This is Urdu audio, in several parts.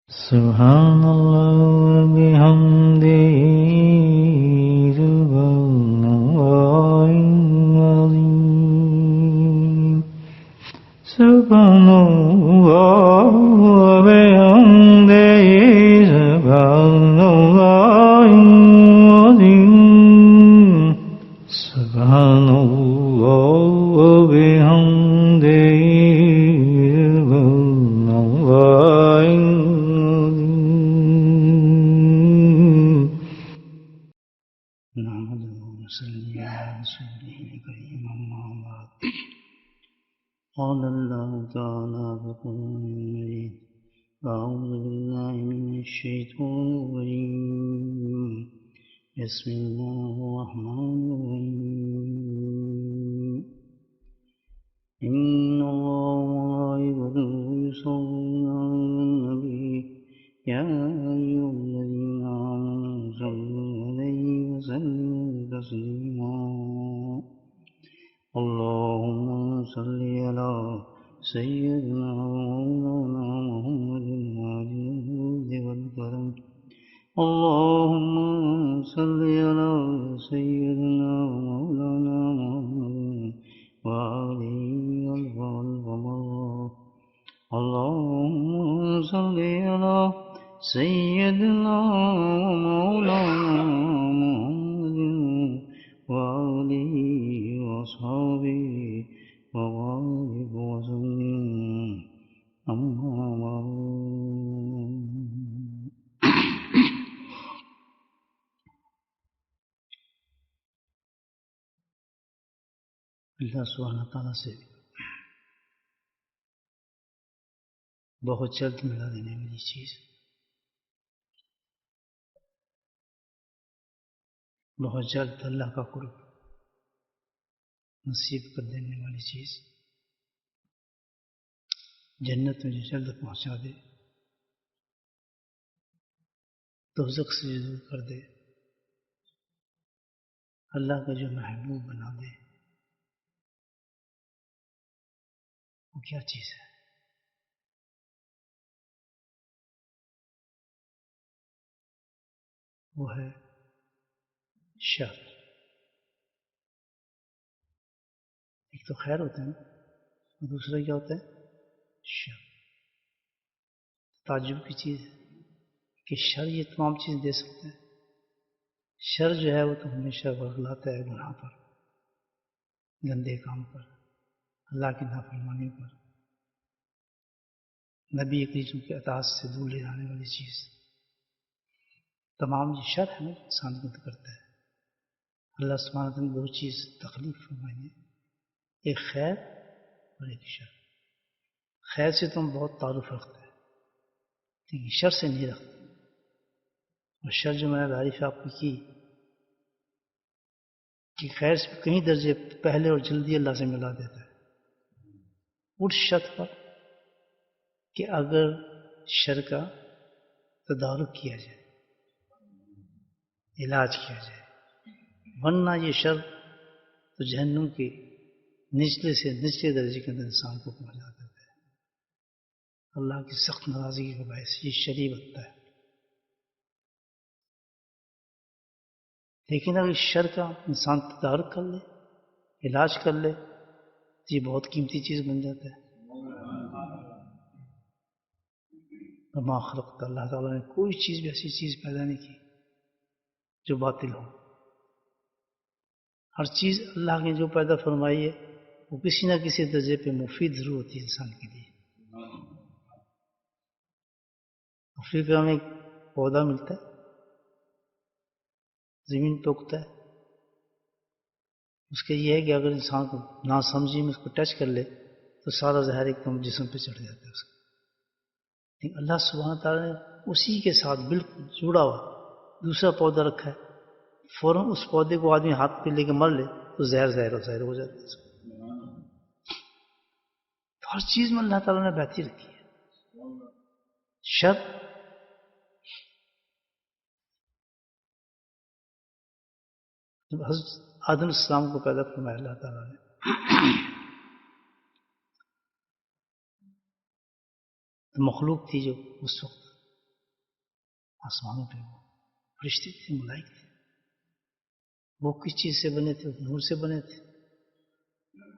Subhanallah bihamdihi subhanallahil azim. Subhanallah bihamdihi subhanallahil azim. Subhanallah bihamdihi subhanallahil نحمده ونصلي على رسوله الكريم أما بعد قال الله تعالى بقرآن مجيد أعوذ بالله من الشيطان الرجيم بسم الله الرحمن الرحيم إن الله وملائكته يصلون على النبي يا أيها الذين آمنوا صلوا عليه وسلموا تسليما اللهم صل على سيدنا ومولانا محمد وعلى الجود والكرم اللهم صل على سيدنا ومولانا محمد وعلى الجود اللهم صل على سيدنا ومولانا محمد وآله وأصحابه وبارك وسلم أما بعد اللہ سبحانہ تعالیٰ سے بہت جلد ملا دینے والی چیز، بہت جلد اللہ کا قرب نصیب کر دینے والی چیز، جنت میں جو جلد پہنچا دے، دوزخ سے جو دور کر دے، اللہ کا جو محبوب بنا دے، وہ کیا چیز ہے؟ وہ ہے شر۔ ایک تو خیر ہوتا ہے نا، اور دوسرا کیا ہوتا ہے؟ شر۔ تعجب کی چیز ہے کہ شر یہ تمام چیز دے سکتا ہے۔ شر جو ہے وہ تو ہمیشہ ورگلاتا ہے گناہ پر، گندے کام پر، اللہ کی نافرمانی پر، نبی کریم کے اطاعت سے دور لے جانے والی چیز، تمام یہ شر ہے نا انسان کو کرتا ہے۔ اللہ سبحانہ تعالیٰ نے دو چیز تخلیق فرمائی ہے، ایک خیر اور ایک شر۔ خیر سے تم بہت تعارف رکھتے ہیں لیکن شر سے نہیں رکھتے، اور شر جو میں نے تعریف آپ کی کہ خیر سے کئی درجے پہلے اور جلدی اللہ سے ملا دیتا ہے، اس شرط پر کہ اگر شر کا تدارک کیا جائے، علاج کیا جائے، ورنہ یہ شر تو جہنم کے نچلے سے نچلے درجے کے اندر انسان کو پہنچا دیتا ہے، اللہ کی سخت ناراضگی کا باعث یہ شر ہی بنتا ہے۔ لیکن اگر اس شر کا انسان تدارک کر لے، علاج کر لے، تو یہ بہت قیمتی چیز بن جاتا ہے۔ وما خلقت، اللہ تعالیٰ نے کوئی چیز بھی ایسی چیز پیدا نہیں کی جو باطل ہو۔ ہر چیز اللہ نے جو پیدا فرمائی ہے وہ کسی نہ کسی درجے پہ مفید ضرور ہوتی ہے انسان کے لیے۔ افریقہ میں ایک پودا ملتا ہے، زمین پہ اگتا ہے، اس کا یہ ہے کہ اگر انسان کو نا سمجھی میں اس کو ٹچ کر لے تو سارا زہر ایک دم جسم پہ چڑھ جاتا ہے اس کا۔ لیکن اللہ سبحانہ تعالیٰ نے اسی کے ساتھ بالکل جڑا ہوا دوسرا پودا رکھا ہے، فوراً اس پودے کو آدمی ہاتھ پہ لے کے مر لے تو زہر ہو جاتا ہے۔ تو ہر چیز میں اللہ تعالیٰ نے بہتری رکھی ہے۔ شر جب حضرت آدم السلام کو پیدا فرمایا اللہ تعالیٰ نے، تو مخلوق تھی جو اس وقت آسمانوں پہ وہ فرشتے تھے، ملائک تھے. وہ کس چیز سے بنے تھے؟ نور سے بنے تھے.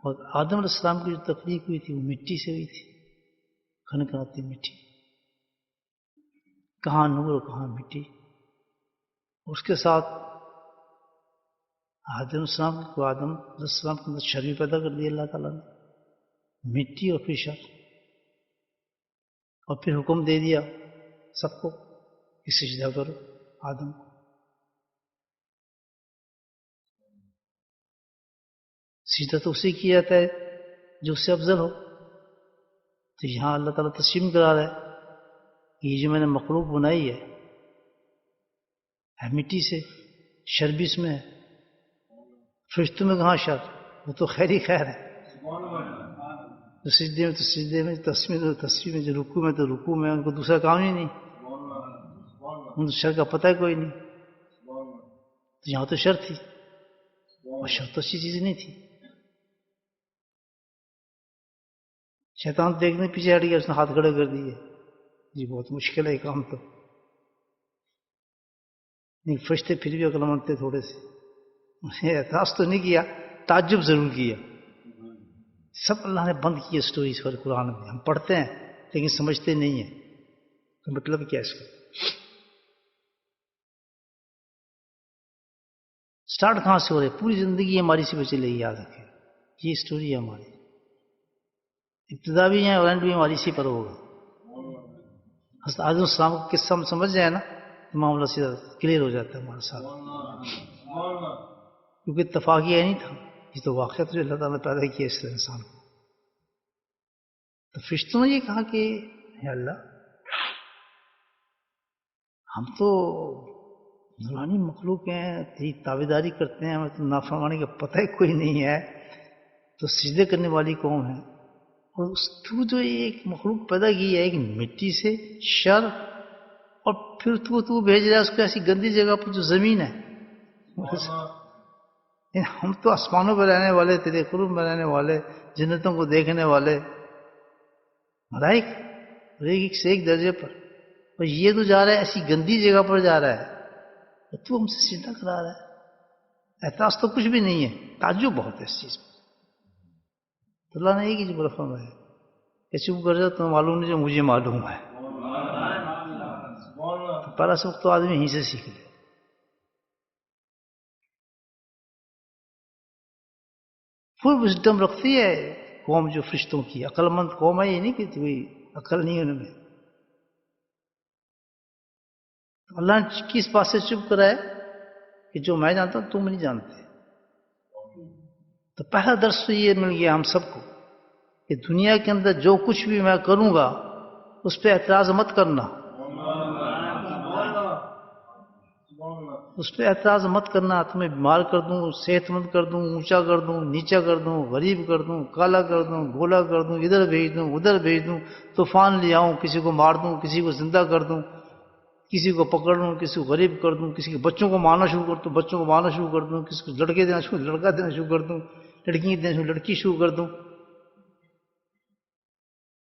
اور آدم علیہ السلام کی جو تخلیق ہوئی تھی وہ مٹی سے ہوئی تھی، کھنکھناتی مٹی. کہاں نور اور کہاں مٹی. اس کے ساتھ آدم علیہ السلام کے اندر شر بھی پیدا کر دیا اللہ تعالیٰ نے، مٹی اور پھر شر. اور پھر حکم دے دیا سب کو کہ سجدہ کرو آدم کو. سجدہ تو اسی کیا جاتا ہے جو اس سے افضل ہو. تو یہاں اللہ تعالیٰ تسلیم کرا رہا ہے کہ یہ جو میں نے مخلوق بنائی ہے مٹی سے، شر بھی اس میں ہے. فرشتوں میں کہاں شر، وہ تو خیر ہی خیر ہے. تو سجدے میں تو سجدے میں، تسبیح تو تسبیح میں، جو رکوع میں تو رکوع میں، ان کو دوسرا کام ہی نہیں، ان کو شر کا پتہ ہی کوئی نہیں. تو یہاں تو شر تھی، اور شر تو اچھی چیز نہیں تھی. شیطان دیکھنے پیچھے ہٹ گیا، اس نے ہاتھ کھڑے کر دیے. جی بہت مشکل ہے یہ کام تو. نہیں، فرشتے پھر بھی عقل مند تھے تھوڑے سے، انہیں اعتراض تو نہیں کیا، تعجب ضرور کیا. سب اللہ نے بند کی اسٹوری اس پر قرآن میں، ہم پڑھتے ہیں لیکن سمجھتے نہیں ہیں تو مطلب کیا اس کا. سٹارٹ کہاں سے ہو رہے؟ پوری زندگی ہماری سے چلے گی، یاد رکھیں یہ اسٹوری ہے ہماری. ابتدا بھی ہے اور اینڈ بھی ہماری اسی پر ہوگا. حضرت آدم السلام کا قصہ ہم سمجھ جائیں نا تو معاملہ سیدھا کلیئر ہو جاتا ہے ہمارے ساتھ. کیونکہ اتفاقیہ نہیں تھا، یہ تو واقعہ جو اللہ تعالیٰ نے پیدا کیا اس طرح انسان کو. تو فرشتوں نے یہ کہا کہ اے اللہ، ہم تو نورانی مخلوق ہیں، تیری تابعداری کرتے ہیں، ہمیں تو نافرمانی کا پتہ ہی کوئی نہیں ہے، تو سجدے کرنے والی قوم ہے. اور اس تو جو ایک مخلوق پیدا کی ہے ایک مٹی سے، شر، اور پھر تو بھیج رہا ہے اس کو ایسی گندی جگہ پر جو زمین ہے. ہم تو آسمانوں پہ رہنے والے، تیرے قرب میں رہنے والے، جنتوں کو دیکھنے والے ملائک، ایک سے ایک درجے پر، اور یہ تو جا رہا ہے ایسی گندی جگہ پر جا رہا ہے اور تو ہم سے سجدہ کرا رہا ہے. احساس تو کچھ بھی نہیں ہے، تعجب بہت ہے اس چیز پر. تو اللہ نے ایک ہی بڑا فرمایا کہ چپ کر جاؤ، تمہیں معلوم نہیں جو مجھے معلوم ہے. تو پہلا سبق تو آدمی یہیں سے سیکھ لے. فل وزڈم رکھتی ہے قوم جو فرشتوں کی، عقل مند قوم ہے، یہ نہیں کہ کوئی عقل نہیں ہے ان میں. تو اللہ نے کس بات سے چپ کرا ہے کہ جو میں جانتا ہوں تم نہیں جانتے. تو پہلا درس تو یہ مل گیا ہم سب کو کہ دنیا کے اندر جو کچھ بھی میں کروں گا اس پہ اعتراض مت کرنا، اس پہ اعتراض مت کرنا. تمہیں بیمار کر دوں، صحت مند کر دوں، اونچا کر دوں، نیچا کر دوں، غریب کر دوں، کالا کر دوں، گولا کر دوں، ادھر بھیج دوں، ادھر بھیج دوں، طوفان لے آؤں، کسی کو مار دوں، کسی کو زندہ کر دوں، کسی کو پکڑ لوں، کسی کو غریب کر دوں، کسی کے بچوں کو مارنا شروع کر دوں، بچوں کو مارنا شروع کر دوں، کسی کو لڑکے دینا شروع، لڑکا دینا شروع کر دوں، لڑکی دینا شروع، لڑکی شروع کر دوں.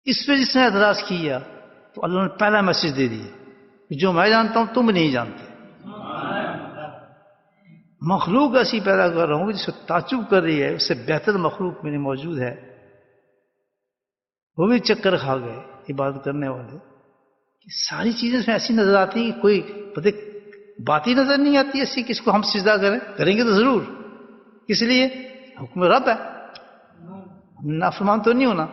اس پہ جس نے اعتراض کیا تو اللہ نے پہلا میسج دے دیا کہ جو میں جانتا ہوں تم نہیں جانتے. مخلوق ایسی پیدا کر رہا ہوں جس سے تعجب کر رہی ہے، اس سے بہتر مخلوق میرے موجود ہے. وہ بھی چکر کھا گئے عبادت کرنے والے. ساری چیزیں اس میں ایسی نظر آتی ہیں کہ کوئی بات ہی نظر نہیں آتی ایسی کہ اس کو ہم سجدہ کریں گے تو ضرور. کس لیے؟ حکم رب ہے، نافرمان تو نہیں ہونا.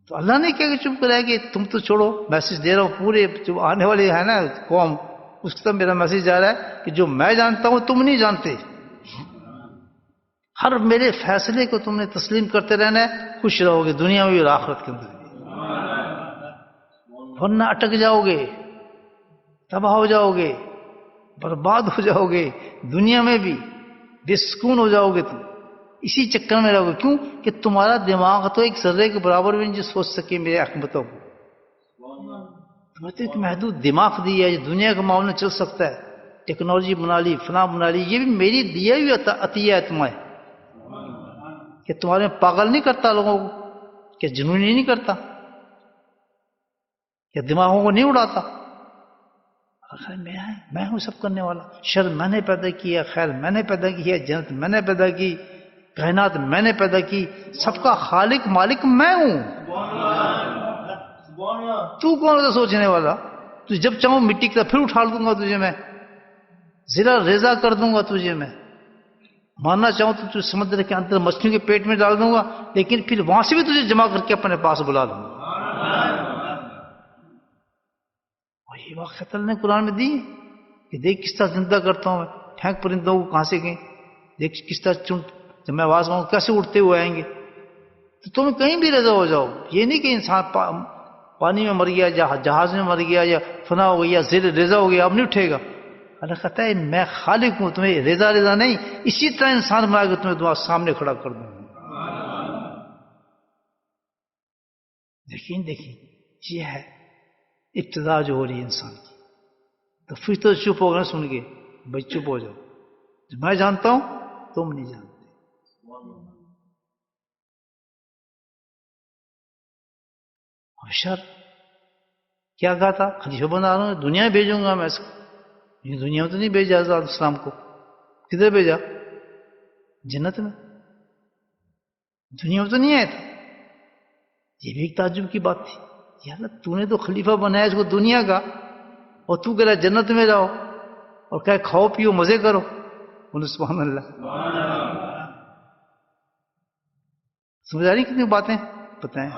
تو اللہ نے کیا کہ چپ کرایا کہ تم تو چھوڑو، میسج دے رہا ہوں پورے جو آنے والے ہے نا قوم، اس کی طرف میرا میسج جا رہا ہے کہ جو میں جانتا ہوں تم نہیں جانتے. ہر میرے فیصلے کو تم نے تسلیم کرتے رہنا ہے، خوش رہو گے دنیا میں بھی اور آخرت کے اندر بھی. ورنہ اٹک جاؤ گے، تباہ ہو جاؤ گے، برباد ہو جاؤ گے، دنیا میں بھی بے سکون ہو جاؤ گے. تم اسی چکر میں رہو گے. کیوں کہ تمہارا دماغ تو ایک ذرے کے برابر بھی نہیں جو سوچ سکے میرے حکمتوں کو. تمہیں تو ایک محدود دماغ دیا ہے جو دنیا کے معاملے میں چل سکتا ہے، ٹیکنالوجی بنا لی، فلاں بنا لی. یہ بھی میری دیا ہوئی عطیہ ہے تمہیں، کہ تمہارے پاگل نہیں کرتا لوگوں کو، کہ جنونی نہیں کرتا، کہ دماغوں کو نہیں اڑاتا. میں ہوں سب کرنے والا. شر میں نے پیدا کیا, خیر میں نے پیدا کیا, جنت میں نے پیدا کی, کائنات میں نے پیدا کی, سب کا خالق مالک میں ہوں. تو کون ہے سوچنے والا؟ تو جب چاہوں مٹی کی طرح پھر اٹھا دوں گا تجھے میں, ذرا ریزا کر دوں گا تجھے میں. ماننا چاہوں تو تجھے سمندر کے اندر مچھلیوں کے پیٹ میں ڈال دوں گا, لیکن پھر وہاں سے بھی تجھے جمع کر کے اپنے پاس بلا لوں گا. اور یہ واقعہ اللہ نے قرآن میں دی کہ دیکھ کس طرح زندہ کرتا ہوں میں, پھینک پرندوں کو کہاں سے گئے, دیکھ کس طرح جب میں آواز مانگوں کیسے اٹھتے ہوئے آئیں گے. تو تم کہیں بھی رضا ہو جاؤ, یہ نہیں کہ انسان پانی میں مر گیا, جہاز میں مر گیا, یا فنا ہو گیا, زیر ریزا ہو گیا, اب نہیں اٹھے گا. اللہ کہتا ہے میں خالق ہوں, تمہیں ریزا نہیں, اسی طرح انسان بنا کے تمہیں تمہارے سامنے کھڑا کر دوں گا. دیکھیں یہ ہے ابتدا جو ہو رہی ہے انسان کی. تو پھر تو چپ ہو گئے سن کے, بھائی چپ ہو جاؤ, میں جانتا ہوں تم نہیں جانتے. شر کیا کہا تھا, خلیفہ بنا رہا ہوں, دنیا میں بھیجوں گا میں اس کو. یہ دنیا میں تو نہیں بھیجا حضرت السلام کو, کدھر بھیجا؟ جنت میں. دنیا میں تو نہیں آیا تھا. یہ بھی ایک تعجب کی بات تھی. یا اللہ تو نے تو خلیفہ بنایا اس کو دنیا کا, اور تو کہہ رہا جنت میں جاؤ اور کہ کھاؤ پیو مزے کرو. بولو سبحان اللہ. سمجھ آ رہی کتنی باتیں بتائیں.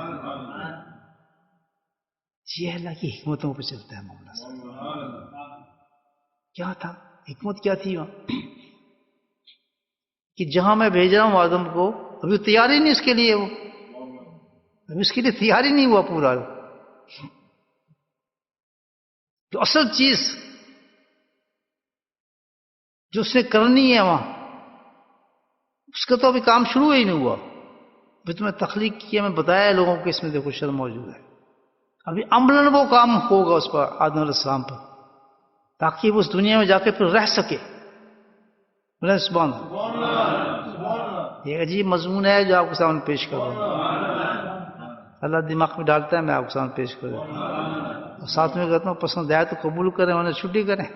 یہ اللہ کی حکمتوں پہ چلتا ہے معاملہ. کیا تھا حکمت, کیا تھی وہاں کہ جہاں میں بھیج رہا ہوں آدم کو, ابھی تیار ہی نہیں اس کے لیے, وہ ابھی اس کے لیے تیار ہی نہیں ہوا پورا. تو اصل چیز جو اس نے کرنی ہے وہاں, اس کا تو ابھی کام شروع ہی نہیں ہوا. ابھی تمہیں تخلیق کیا, میں بتایا لوگوں کو اس میں دیکھو شر موجود ہے. ابھی عملاً وہ کام ہوگا اس پر, آدم علیہ السلام پر, تاکہ وہ اس دنیا میں جا کے پھر رہ سکے. سبحان اللہ. یہ عجیب مضمون ہے جو آپ کے سامنے پیش کر رہا ہوں. اللہ دماغ میں ڈالتا ہے, میں آپ کے سامنے پیش کر دیتا ہوں. اور ساتھ میں کہتا ہوں پسند آئے تو قبول کریں, ورنہ چھٹی کریں.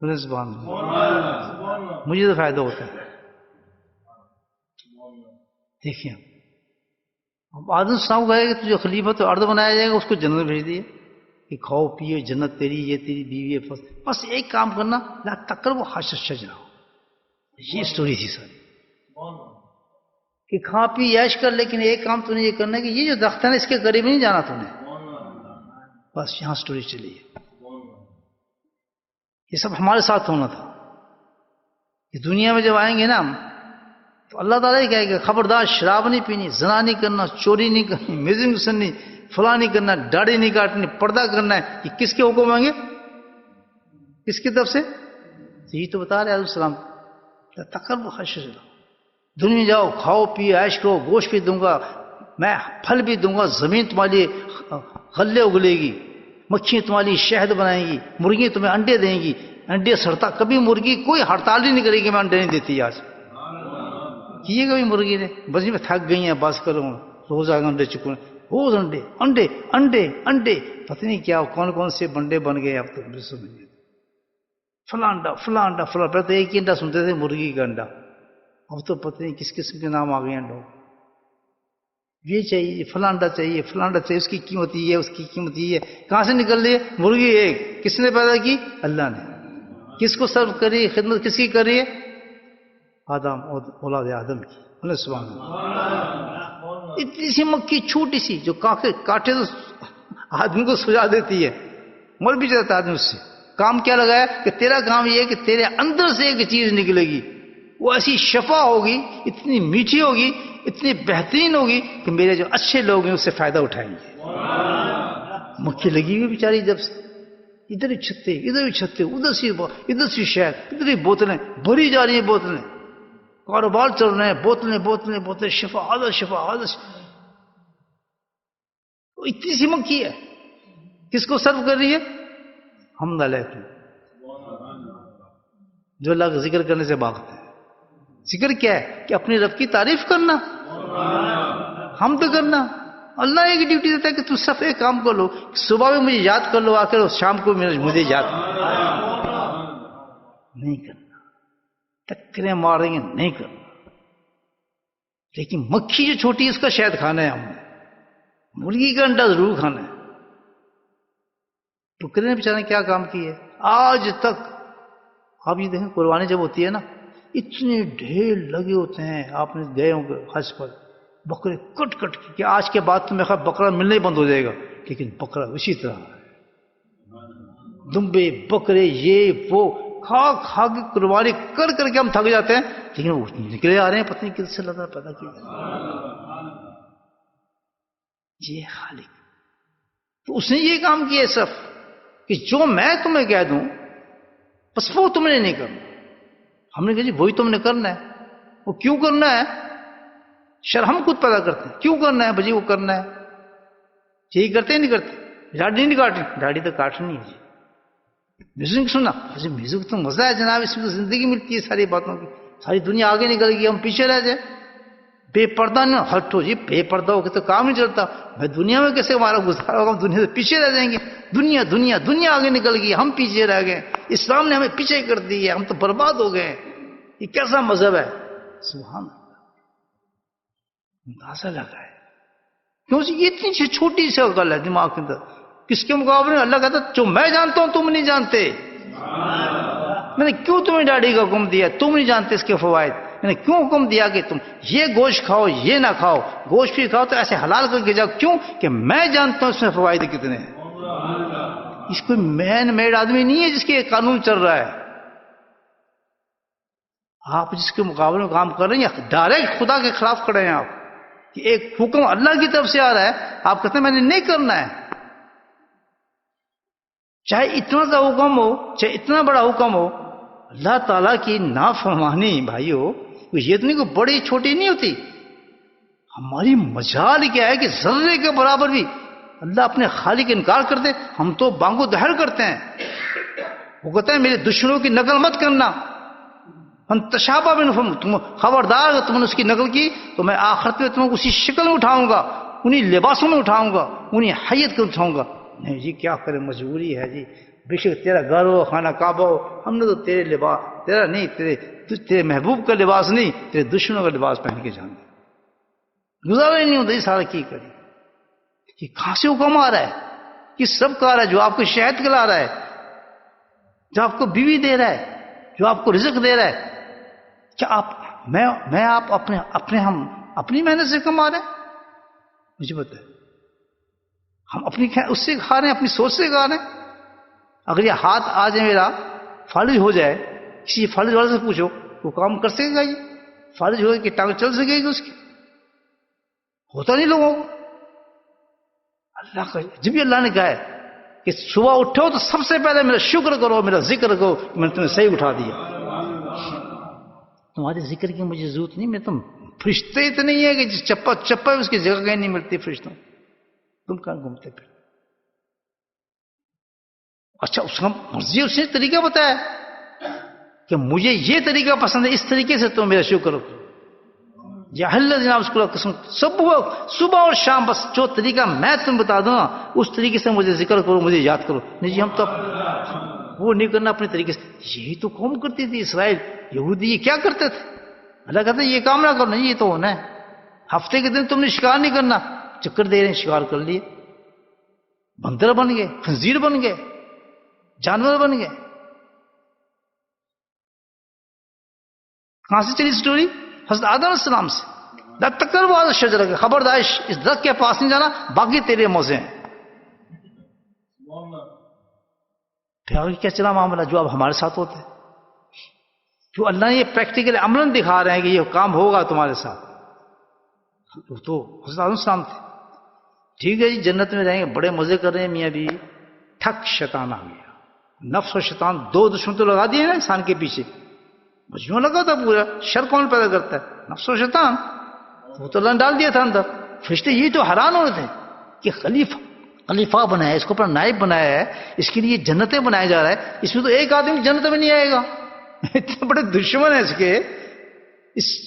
سبحان اللہ. مجھے تو فائدہ ہوتا ہے. دیکھیں اب آدم السلام کہے کہ تجھے خلیفہ تو ارض بنایا جائے گا, اس کو جنت بھیج دیے کہ کھاؤ پیو, جنت تیری, یہ تیری بیوی ہے, بس ایک کام کرنا, لا تقرب حشر شجرہ. یہ سٹوری تھی ساری کہ کھا پی عیش کر, لیکن ایک کام تو نے یہ کرنا کہ یہ جو درخت ہے نا اس کے قریب نہیں جانا تو نے. بس یہاں سٹوری چلی ہے. یہ سب ہمارے ساتھ ہونا تھا. کہ دنیا میں جب آئیں گے نا تو اللہ تعالیٰ ہی کہے گا خبردار شراب نہیں پینی, زنا نہیں کرنا, چوری نہیں کرنی, میوزک نہیں سننی, فلاں نہیں کرنا, داڑھی نہیں کاٹنی, پردہ کرنا ہے. یہ کس کے حکم آئیں گے, کس کی طرف سے؟ یہی تو بتا رہے علیہ السلام. تقرب حشر, دنیا میں جاؤ, کھاؤ پیو عیش کرو, گوشت بھی دوں گا میں, پھل بھی دوں گا, زمین تمہارے لیے غلے اگلے گی, مکھیاں تمہارے لیے شہد بنائیں گی, مرغی تمہیں انڈے دیں گی. انڈے سڑتا, کبھی مرغی کوئی ہڑتال ہی نہیں کرے گی میں انڈے نہیں دیتی. آج کیے کبھی مرغی نے, بس میں تھک گئی ہیں بس کروں, روز آگے انڈے چکوں, روز انڈے انڈے انڈے انڈے, پتہ نہیں کیا کون کون سے بنڈے بن گئے اب تو. فلاں انڈا فلاں انڈا فلاں, پہلے تو ایک ہی انڈا سنتے تھے مرغی کا انڈا, اب تو پتہ نہیں کس قسم کے نام آ گئے ہیں لوگ. یہ چاہیے, فلاں انڈا چاہیے, فلاں انڈا چاہیے, اس کی قیمت یہ ہے, اس کی قیمت یہ ہے. کہاں سے نکل رہی ہے مرغی ایک, کس نے پیدا کی؟ اللہ نے. کس کو سرو کری, خدمت کس کی کر رہی ہے؟ آدم, اولاد آدم کی. سبحان اللہ. اتنی سی مکھی چھوٹی سی جو کاٹے تو آدمی کو سجا دیتی ہے, مر بھی جاتا آدمی اس سے. کام کیا لگایا کہ تیرا کام یہ ہے کہ تیرے اندر سے ایک چیز نکلے گی, وہ ایسی شفا ہوگی, اتنی میٹھی ہوگی, اتنی بہترین ہوگی کہ میرے جو اچھے لوگ ہیں اس سے فائدہ اٹھائیں گے. مکھی لگی ہوئی بیچاری جب سے, ادھر ہی چھتے, ادھر ہی چھتے, ادھر سے شہد, ادھر ہی بوتلیں بھری جا رہی ہیں, بوتلیں, کاروبار چل رہے ہیں, بوتلیں بوتلیں بوتلیں, شفا حاضر شفا حاضر. اتنی سی مکھی ہے, کس کو سرو کر رہی ہے؟ حمد علیکم, جو اللہ کا ذکر کرنے سے بھاگتے ہیں. ذکر کیا ہے کہ اپنے رب کی تعریف کرنا, حمد کرنا, اللہ ایک ڈیوٹی دیتا ہے کہ تم صرف ایک کام کر لو، صبح میں مجھے یاد کر لو آ کر، شام کو مجھے یاد نہیں کرنا، ٹکریں ماریں گے نہیں کرنا. لیکن مکھی جو چھوٹی ہے اس کا شہد کھانا ہے ہم نے، مرغی کا انڈا ضرور کھانا ہے. ٹکرے نے بیچارے کیا کام کیے آج تک. آپ یہ دیکھیں قربانی جب ہوتی ہے نا، اتنے ڈھیر لگے ہوتے ہیں. آپ نے گئے ہوں گے حج پر، بکرے کٹ کٹ کے، کہ آج کے بعد تو میرے خیال بکرا ملنا ہی بند ہو جائے گا، لیکن بکرا اسی طرح ہے. دمبے بکرے یہ وہ کھا کھا کے قربانی کر کر کے ہم تھک جاتے ہیں، لیکن وہ نکلے آ رہے ہیں، پتہ نہیں کس سے اللہ تعالیٰ پیدا کیا. یہ خالق، تو اس نے یہ کام کیا ہے صرف کہ جو میں تمہیں کہہ دوں بس وہ تم نے نہیں کرنا. ہم نے کہا جی وہی تم نے کرنا ہے. وہ کیوں کرنا ہے؟ شر ہم خود پیدا کرتے ہیں. کیوں کرنا ہے بھائی؟ وہ کرنا ہے. یہی کرتے ہی نہیں کرتے. داڑھی نہیں کاٹنی، داڑھی تو کاٹنی ہے جی. میوزک سننا، میوزک تو مزہ ہے جناب، اس میں تو زندگی ملتی ہے ساری باتوں کی. ساری دنیا آگے نکل گئی، ہم پیچھے رہ جائیں. بے پردہ نہ ہٹو جی، بے پردہ ہو کے تو کام نہیں چلتا. میں دنیا میں کیسے ہمارا گزارا ہوگا؟ ہم دنیا سے پیچھے رہ جائیں گے. دنیا دنیا دنیا آگے نکل گئی، ہم پیچھے رہ گئے. اسلام نے ہمیں پیچھے کر دی ہے، ہم تو برباد ہو گئے. یہ کیسا مذہب ہے؟ سبحان اللہ. اندازہ لگا ہے کیوں جی یہ اتنی چھوٹی سی عقل ہے دماغ کے اندر. کس کے مقابلے میں اللہ کہتا ہے جو میں جانتا ہوں تم نہیں جانتے. میں نے کیوں تمہیں داڑھی کا حکم دیا؟ تم نہیں جانتے اس کے فوائد. میں نے کیوں حکم دیا کہ تم یہ گوشت کھاؤ یہ نہ کھاؤ؟ گوشت بھی کھاؤ تو ایسے حلال کر کے جاؤ. کیوں؟ کہ میں جانتا ہوں اس میں فوائد کتنے ہیں. اس کوئی مین میڈ آدمی نہیں ہے جس کے قانون چل رہا ہے. آپ جس کے مقابلے میں کام کر رہے ہیں یا ڈائریکٹ خدا کے خلاف کھڑے ہیں. آپ کہ ایک حکم اللہ کی طرف سے آ رہا ہے، آپ کہتے ہیں میں نے نہیں کرنا ہے. چاہے اتنا سا حکم ہو، چاہے اتنا بڑا حکم ہو، اللہ تعالیٰ کی نافرمانی بھائیو یہ تو نہیں کوئی بڑی چھوٹی نہیں ہوتی. ہماری مجال کیا ہے کہ ذرے کے برابر بھی اللہ اپنے خالق کا انکار کر دے. ہم تو بانگو دہر کرتے ہیں. وہ کہتے ہیں میرے دشمنوں کی نقل مت کرنا. ہم تشابہ بن، تم خبردار اگر تم نے اس کی نقل کی تو میں آخرت میں تمہیں اسی شکل میں اٹھاؤں گا، انہی لباسوں میں اٹھاؤں گا، انہی حیت کو اٹھاؤں گا. نہیں جی کیا کرے، مجبوری ہے جی. بے شک تیرا گھر ہو، خانہ کعبہ ہو، ہم نے تو تیرے لباس، تیرا نہیں، تیرے محبوب کا لباس نہیں، تیرے دشمنوں کا لباس پہن کے جانا. گزارا ہی نہیں ہوتا یہ سارا کی کری. یہ کہاں سے حکم آ رہا ہے؟ کس سب کا آ رہا ہے؟ جو آپ کو شہد کھلا رہا ہے، جو آپ کو بیوی دے رہا ہے، جو آپ کو رزق دے رہا ہے. کیا آپ میں آپ ہم اپنی محنت سے کما رہے ہیں؟ مجھے بتائیں. ہم اپنی اس سے کھا رہے ہیں، اپنی سوچ سے کھا رہے ہیں. اگر یہ ہاتھ آ جائے میرا فالج ہو جائے، کسی فالج والے سے پوچھو وہ کام کر سکے گا؟ یہ فالج ہو کہ ٹانگ چل سکے گی اس کی؟ ہوتا نہیں لوگوں کو. اللہ کا جب بھی اللہ نے کہا ہے کہ صبح اٹھو تو سب سے پہلے میرا شکر کرو، میرا ذکر کرو کہ میں نے تمہیں صحیح اٹھا دیا. تمہارے ذکر کی مجھے ضرورت نہیں. میں تم فرشتے تو نہیں ہے کہ جس چپا اس کی جگہ کہیں نہیں ملتی فرشتوں. تم کہاں گھومتے پھر؟ اچھا اس کا مرضی، اس نے طریقہ بتایا کہ مجھے یہ طریقہ پسند ہے، اس طریقے سے تم میرا شکر کرو. یا اللہ جناب اس کو قسم سب صبح اور شام بس جو طریقہ میں تم بتا دوں نا اس طریقے سے مجھے ذکر کرو، مجھے یاد کرو. نہیں جی ہم تو وہ نہیں کرنا اپنے طریقے سے. یہی تو قوم کرتی تھی اسرائیل یہودی. یہ کیا کرتے تھے؟ اللہ کہتے یہ کام نہ کرنا، یہ تو ہونا ہے. ہفتے کے دن تم نے شکار نہیں کرنا، چکر دے رہے ہیں شکار کر لیے، بندر بن گئے، خنزیر بن گئے، جانور بن گئے. کہاں سے چلی سٹوری؟ حضرت آدم علیہ السلام سے. لا تقربوا هذا الشجرہ، خبردار اس درخت کے پاس نہیں جانا، باقی تیرے موزے ہیں. پھر آگے کیا چلا معاملہ جو اب ہمارے ساتھ ہوتے ہیں، جو اللہ نے یہ پریکٹیکل عملاً دکھا رہے ہیں کہ یہ کام ہوگا تمہارے ساتھ. تو حضرت آدم علیہ السلام تھے. ٹھیک ہے جی جنت میں رہیں گے، بڑے مزے کر رہے ہیں میاں بیوی. ٹھک شیطان آ گیا. نفس اور شیطان دو دشمن تو لگا دیے نا انسان کے پیچھے. مجموعہ لگا تھا پورا. شر کون پیدا کرتا ہے؟ نفس و شیطان. وہ تو اللہ نے ڈال دیا تھا اندر. فرشتے یہ تو حیران ہو رہے تھے کہ خلیفہ بنایا، اس کو اپنا نائب بنایا ہے، اس کے لیے جنتیں بنایا جا رہا ہے، اس میں تو ایک آدمی جنت میں نہیں آئے گا. اتنے بڑے دشمن ہیں اس کے،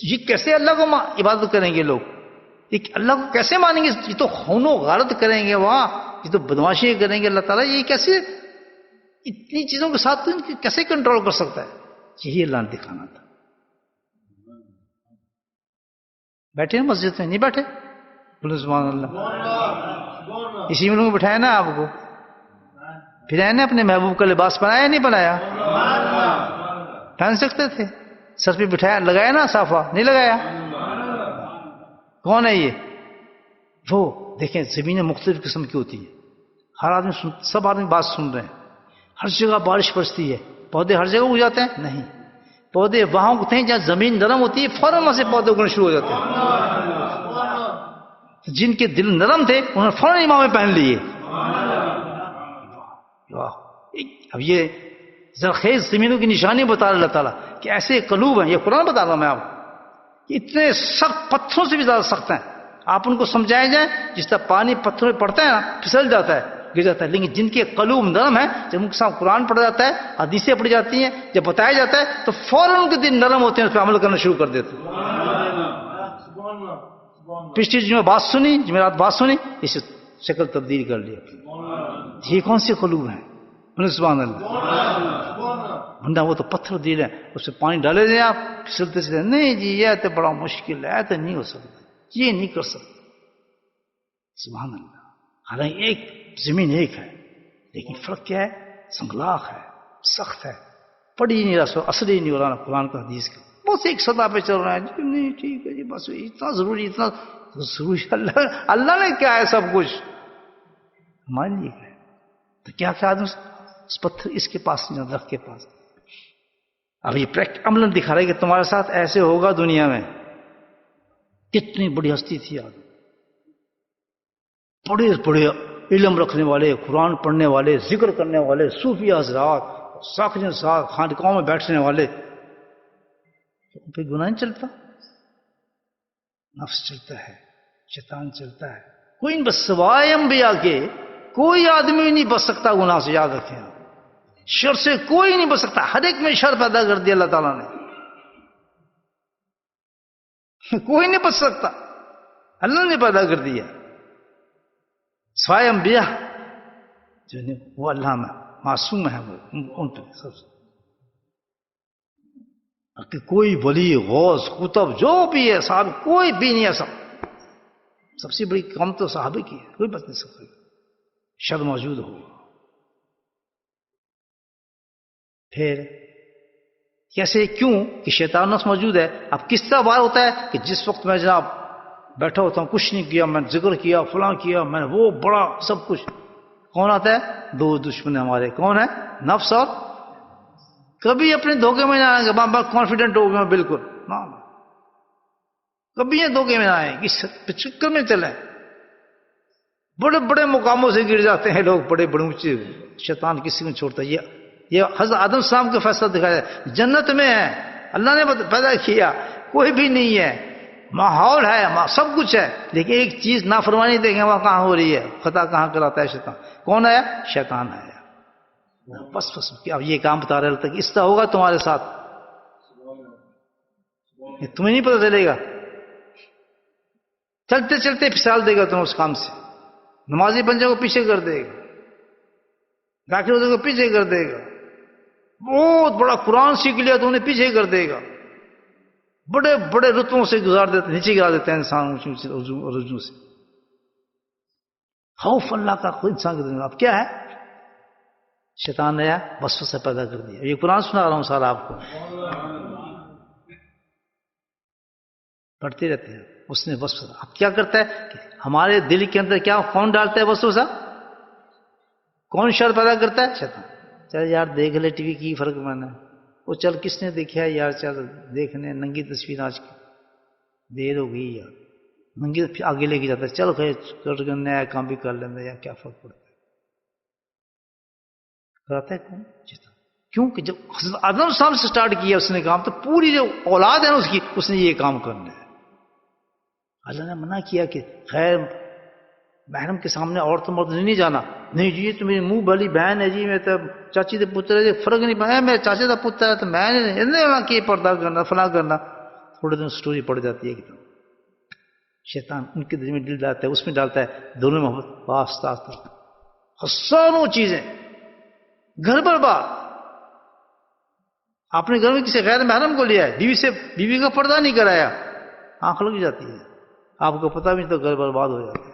یہ کیسے اللہ کو عبادت کریں گے لوگ؟ اللہ کو کیسے مانیں گے؟ یہ تو خون و غارت کریں گے وہاں، یہ تو بدماشی کریں گے، اللہ تعالیٰ یہ کیسے اتنی چیزوں کے ساتھ کیسے کنٹرول کر سکتا ہے؟ یہی اللہ نے دکھانا تھا. بیٹھے ہیں مسجد میں؟ نہیں بیٹھے؟ بولے سبحان اللہ. اسی میں بٹھایا نا آپ کو، پھر آئے نا اپنے محبوب کا لباس پہنایا نہیں بنایا؟ پہن سکتے تھے. سر پہ بٹھایا، لگایا نا صافہ؟ نہیں لگایا. کون ہے یہ؟ وہ دیکھیں زمینیں مختلف قسم کی ہوتی ہیں، ہر آدمی سب آدمی بات سن رہے ہیں. ہر جگہ بارش برستی ہے، پودے ہر جگہ اگ جاتے ہیں؟ نہیں. پودے وہاں اگتے ہیں جہاں زمین نرم ہوتی ہے، فوراً وہاں سے پودے اگنے شروع ہو جاتے ہیں. جن کے دل نرم تھے انہوں نے فوراً امامے پہن لیے. اب یہ زرخیز زمینوں کی نشانی بتا رہا اللہ تعالیٰ کہ ایسے قلوب ہیں. یہ قرآن بتا رہا ہوں میں آپ کو، اتنے سخت پتھروں سے بھی زیادہ سخت ہیں. آپ ان کو سمجھائے جائیں، جس طرح پانی پتھروں پہ پڑتا ہے نا پھسل جاتا ہے، گر جاتا ہے، لیکن جن کے قلوب نرم ہیں، جب ان کے سامنے قرآن پڑھا جاتا ہے، حدیثیں پڑھی جاتی ہیں، جب بتایا جاتا ہے تو فوراً ان کے دل نرم ہوتے ہیں، اس پہ عمل کرنا شروع کر دیتے ہیں. پچھلی جمعہ بات سنی، جمعرات بات سنی، اسے شکل تبدیل کر لیا. یہ کون سے قلوب ہیں؟ سبحان اللہ. ورنہ وہ تو پتھر دل ہے، اس سے پانی ڈالے دیں آپ پھسلتے سے، نہیں جی یہ تو بڑا مشکل ہے، تو نہیں ہو سکتا، یہ نہیں کر سکتے. سبحان اللہ. حالانکہ ایک زمین ایک ہے، لیکن فرق کیا ہے؟ سنگلاخ ہے، سخت ہے، پڑھی نہیں رہا، اثر ہی نہیں ہو رہا قرآن کا حدیث کا. بس ایک سطح پہ چل رہا ہے، نہیں ٹھیک ہے جی، بس اتنا ضروری، اتنا ضروری. اللہ نے کیا ہے سب کچھ مان لیے ہے. تو کیا آدمی اس پتھر اس کے پاس نہیں، درخت کے پاس. اب یہ عملاً دکھا رہا ہے کہ تمہارے ساتھ ایسے ہوگا دنیا میں. کتنی بڑی ہستی تھی آدمی، بڑے بڑے علم رکھنے والے، قرآن پڑھنے والے، ذکر کرنے والے، صوفی حضرات، ساکھنے ساتھ خانقاہوں میں بیٹھنے والے. ان پہ گناہ نہیں چلتا؟ نفس چلتا ہے، شیطان چلتا ہے. کوئی بس سوائے انبیاء کے کوئی آدمی نہیں بچ سکتا گناہ سے. یاد رکھیں، شر سے کوئی نہیں بچ سکتا. ہر ایک میں شر پیدا کر دیا اللہ تعالیٰ نے، کوئی نہیں بچ سکتا، اللہ نے پیدا کر دیا. سوائے انبیاء جو وہ اللہ میں معصوم ہے، وہ ان پہ سب سے. کہ کوئی ولی غوث قطب جو بھی ہے صاحب، کوئی بھی نہیں ہے. سب سے بڑی کام تو صحابہ کی ہے، کوئی بچ نہیں سکتا. شر موجود ہوگا. پھر کیسے؟ کیوں کہ شیطان نفس موجود ہے. اب کس طرح وار ہوتا ہے کہ جس وقت میں جناب بیٹھا ہوتا ہوں، کچھ نہیں کیا، میں نے ذکر کیا، فلاں کیا، میں نے وہ بڑا سب کچھ. کون آتا ہے؟ دو دشمن ہمارے. کون ہے؟ نفس. اور کبھی اپنے دھوکے میں نہ آئیں گے، میں کانفیڈنٹ ہو گیا بالکل، کبھی یہ دھوکے میں نہ آئیں، اس چکر میں چلیں. بڑے بڑے مقاموں سے گر جاتے ہیں لوگ، بڑے بڑے اونچے. شیطان کسی کو چھوڑتا ہے. یہ حضرت آدم السلام کا فیصلہ دکھایا ہے. جنت میں ہے، اللہ نے پیدا کیا، کوئی بھی نہیں ہے، ماحول ہے، سب کچھ ہے، لیکن ایک چیز نافرمانی دیکھیں وہاں کہاں ہو رہی ہے، خطا کہاں کراتا ہے شیطان. کون ہے؟ شیطان ہے. بس اب یہ کام بتا رہے تھے کہ اس طرح ہوگا تمہارے ساتھ، تمہیں نہیں پتہ چلے گا. چلتے چلتے پھسال دے گا تم اس کام سے. نمازی بندے کو پیچھے کر دے گا، داخل ہوتے کو پیچھے کر دے گا. بہت بڑا قرآن سیکھ لیا تو انہیں پیچھے کر دے گا. بڑے بڑے رتبوں سے گزار دیتے، نیچے گرا دیتے ہیں انسان رجوع سے. خوف اللہ کا خود انسان کے دل میں. اب کیا ہے؟ شیطان نے وسوسہ پیدا کر دیا. یہ قرآن سنا رہا ہوں سارا آپ کو، پڑھتے رہتے ہیں. اس نے وسوسہ اب کیا کرتا ہے کہ ہمارے دل کے اندر کیا کون ڈالتا ہے وسوسہ؟ کون شر پیدا کرتا ہے؟ شیطان. چل یار دیکھ لے ٹی وی، کی فرق میں نے، وہ چل کس نے دیکھا ہے یار، چل دیکھنے ننگی تصویر، آج کی دیر ہو گئی یار، ننگی آگے لے کے جاتا ہے. چل کر نیا کام بھی کر لینا، یا کیا فرق پڑتا ہے. کراتا ہے کون؟ شیطان. کیونکہ جب حضرت آدم السلام سے سٹارٹ کیا اس نے کام، تو پوری جو اولاد ہے اس کی، اس نے یہ کام کرنا ہے. اللہ نے منع کیا کہ خیر محرم کے سامنے عورت مرد نہیں جانا. نہیں جی یہ تو میری منہ بھلی بہن ہے جی، میں تو چاچی کے پتر ہے، فرق نہیں پایا، میرے چاچے کا پتر ہے تو میں نے کی پردہ کرنا، فلاں کرنا. تھوڑے دن سٹوری پڑ جاتی ہے کتاب. شیطان ان کے دل میں دل ڈالتا ہے، اس میں ڈالتا ہے، دونوں میں محبت واسطہ آتا ہے، ہزاروں چیزیں گھر برباد. آپ نے گھر میں کسی غیر محرم کو لیا ہے، بیوی کا پردہ نہیں کرایا، آنکھ لگ جاتی ہے، آپ کو پتہ بھی نہیں تو گھر برباد ہو جاتا ہے.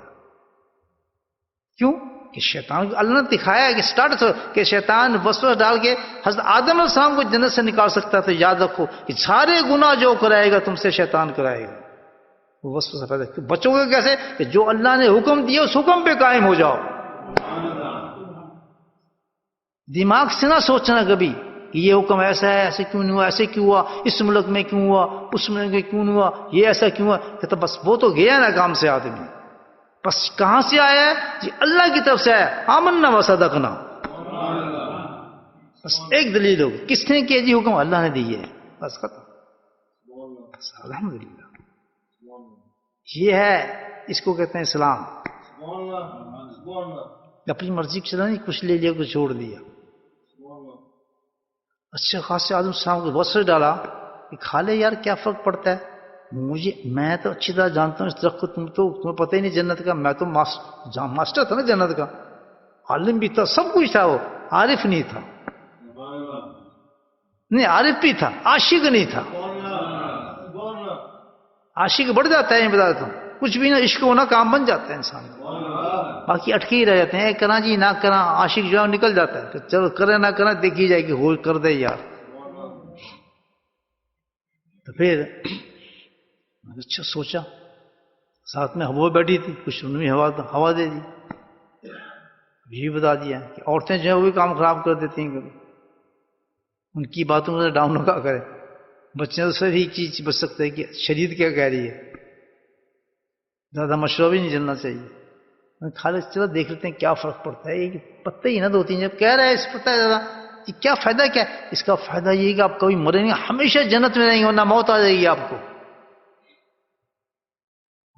کیوں کہ شیطان کو اللہ نے دکھایا ہے کہ سٹارٹ کہ شیطان وسوسہ ڈال کے حضرت آدم علیہ السلام کو جنت سے نکال سکتا ہے. تو یاد رکھو کہ سارے گناہ جو کرائے گا تم سے شیطان کرائے گا. وہ وسوسہ پیدا بچوں گے کیسے؟ کہ جو اللہ نے حکم دیا اس حکم پہ قائم ہو جاؤ. دماغ سے نہ سوچنا کبھی کہ یہ حکم ایسا ہے، ایسے کیوں نہیں ہوا، ایسے کیوں ہوا، اس ملک میں کیوں ہوا، اس ملک میں کیوں نہیں ہوا، یہ ایسا کیوں ہوا. کہ تو بس وہ تو گیا نا کام سے آدمی. بس کہاں سے آیا ہے؟ جی اللہ کی طرف سے آیا. آمنا و صدقنا. بس ایک دلیل ہوگی، کس نے کیا جی حکم؟ اللہ نے دی ہے، بس ختم. بس الحمدللہ یہ ہے، اس کو کہتے ہیں اسلام. اپنی مرضی کی چلا نہیں، کچھ لے لیا کچھ چھوڑ دیا. اچھا خاصے آدم السلام کو وسوسہ ڈالا کہ کھا لے یار، کیا فرق پڑتا ہے. میں تو اچھی طرح جانتا ہوں اس درخت کو، تمہیں پتہ ہی نہیں جنت کا. میں تو ماسٹر تھا نا جنت کا، عالم بھی تھا، سب کچھ تھا. وہ عارف نہیں تھا، نہیں عارف بھی تھا، عاشق نہیں تھا. عاشق بڑھ جاتا ہے، میں بتا دیتا ہوں، کچھ بھی نہ عشق ہونا کام بن جاتا ہے انسان کا. باقی اٹکے ہی رہ جاتے ہیں، کراں جی نہ کراں. عاشق جو ہے نکل جاتا ہے، چلو کرے نہ کرے دیکھی جائے کہ ہو کر دے یار. تو پھر اچھا سوچا، ساتھ میں ہوا بیٹھی تھی، کچھ ان میں ہوا دے دی. یہ بتا دیا کہ عورتیں جو ہیں وہ بھی کام خراب کر دیتی ہیں کبھی. ان کی باتوں سے ڈاؤن نہ کرے. بچے تو صرف ایک چیز بچ سکتے ہیں کہ شریعت کیا کہہ رہی ہے. زیادہ مشورہ بھی نہیں چلنا چاہیے. کھا لے چلو دیکھ لیتے ہیں کیا فرق پڑتا ہے. یہ پتہ ہی نا دو تین جب کہہ رہا ہے اس پتہ ہے زیادہ کیا فائدہ. کیا اس کا فائدہ یہ ہے کہ آپ کبھی مریں گے، ہمیشہ جنت میں رہیں گے، ورنہ موت آ جائے گی آپ کو.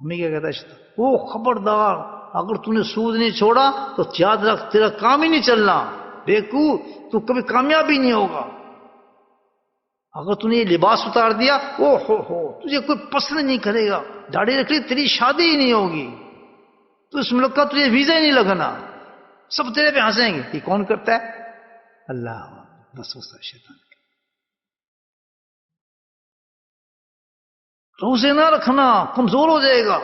ہمیں کیا کہتا ہے وہ خبردار، اگر تم نے سود نہیں چھوڑا تو یاد رکھ تیرا کام ہی نہیں چلنا. بیوقوف، تو کبھی کامیاب ہی نہیں ہوگا. اگر تم نے یہ لباس اتار دیا، او ہو تجھے کوئی پسند نہیں کرے گا. داڑھی رکھ لی، تیری شادی ہی نہیں ہوگی. تو اس ملک کا تجھے ویزا ہی نہیں لگنا. سب تیرے پہ ہنسیں گے. یہ کون کرتا ہے؟ اللہ. بس وسوسہ شیطان. روزے نہ رکھنا، کمزور ہو جائے گا.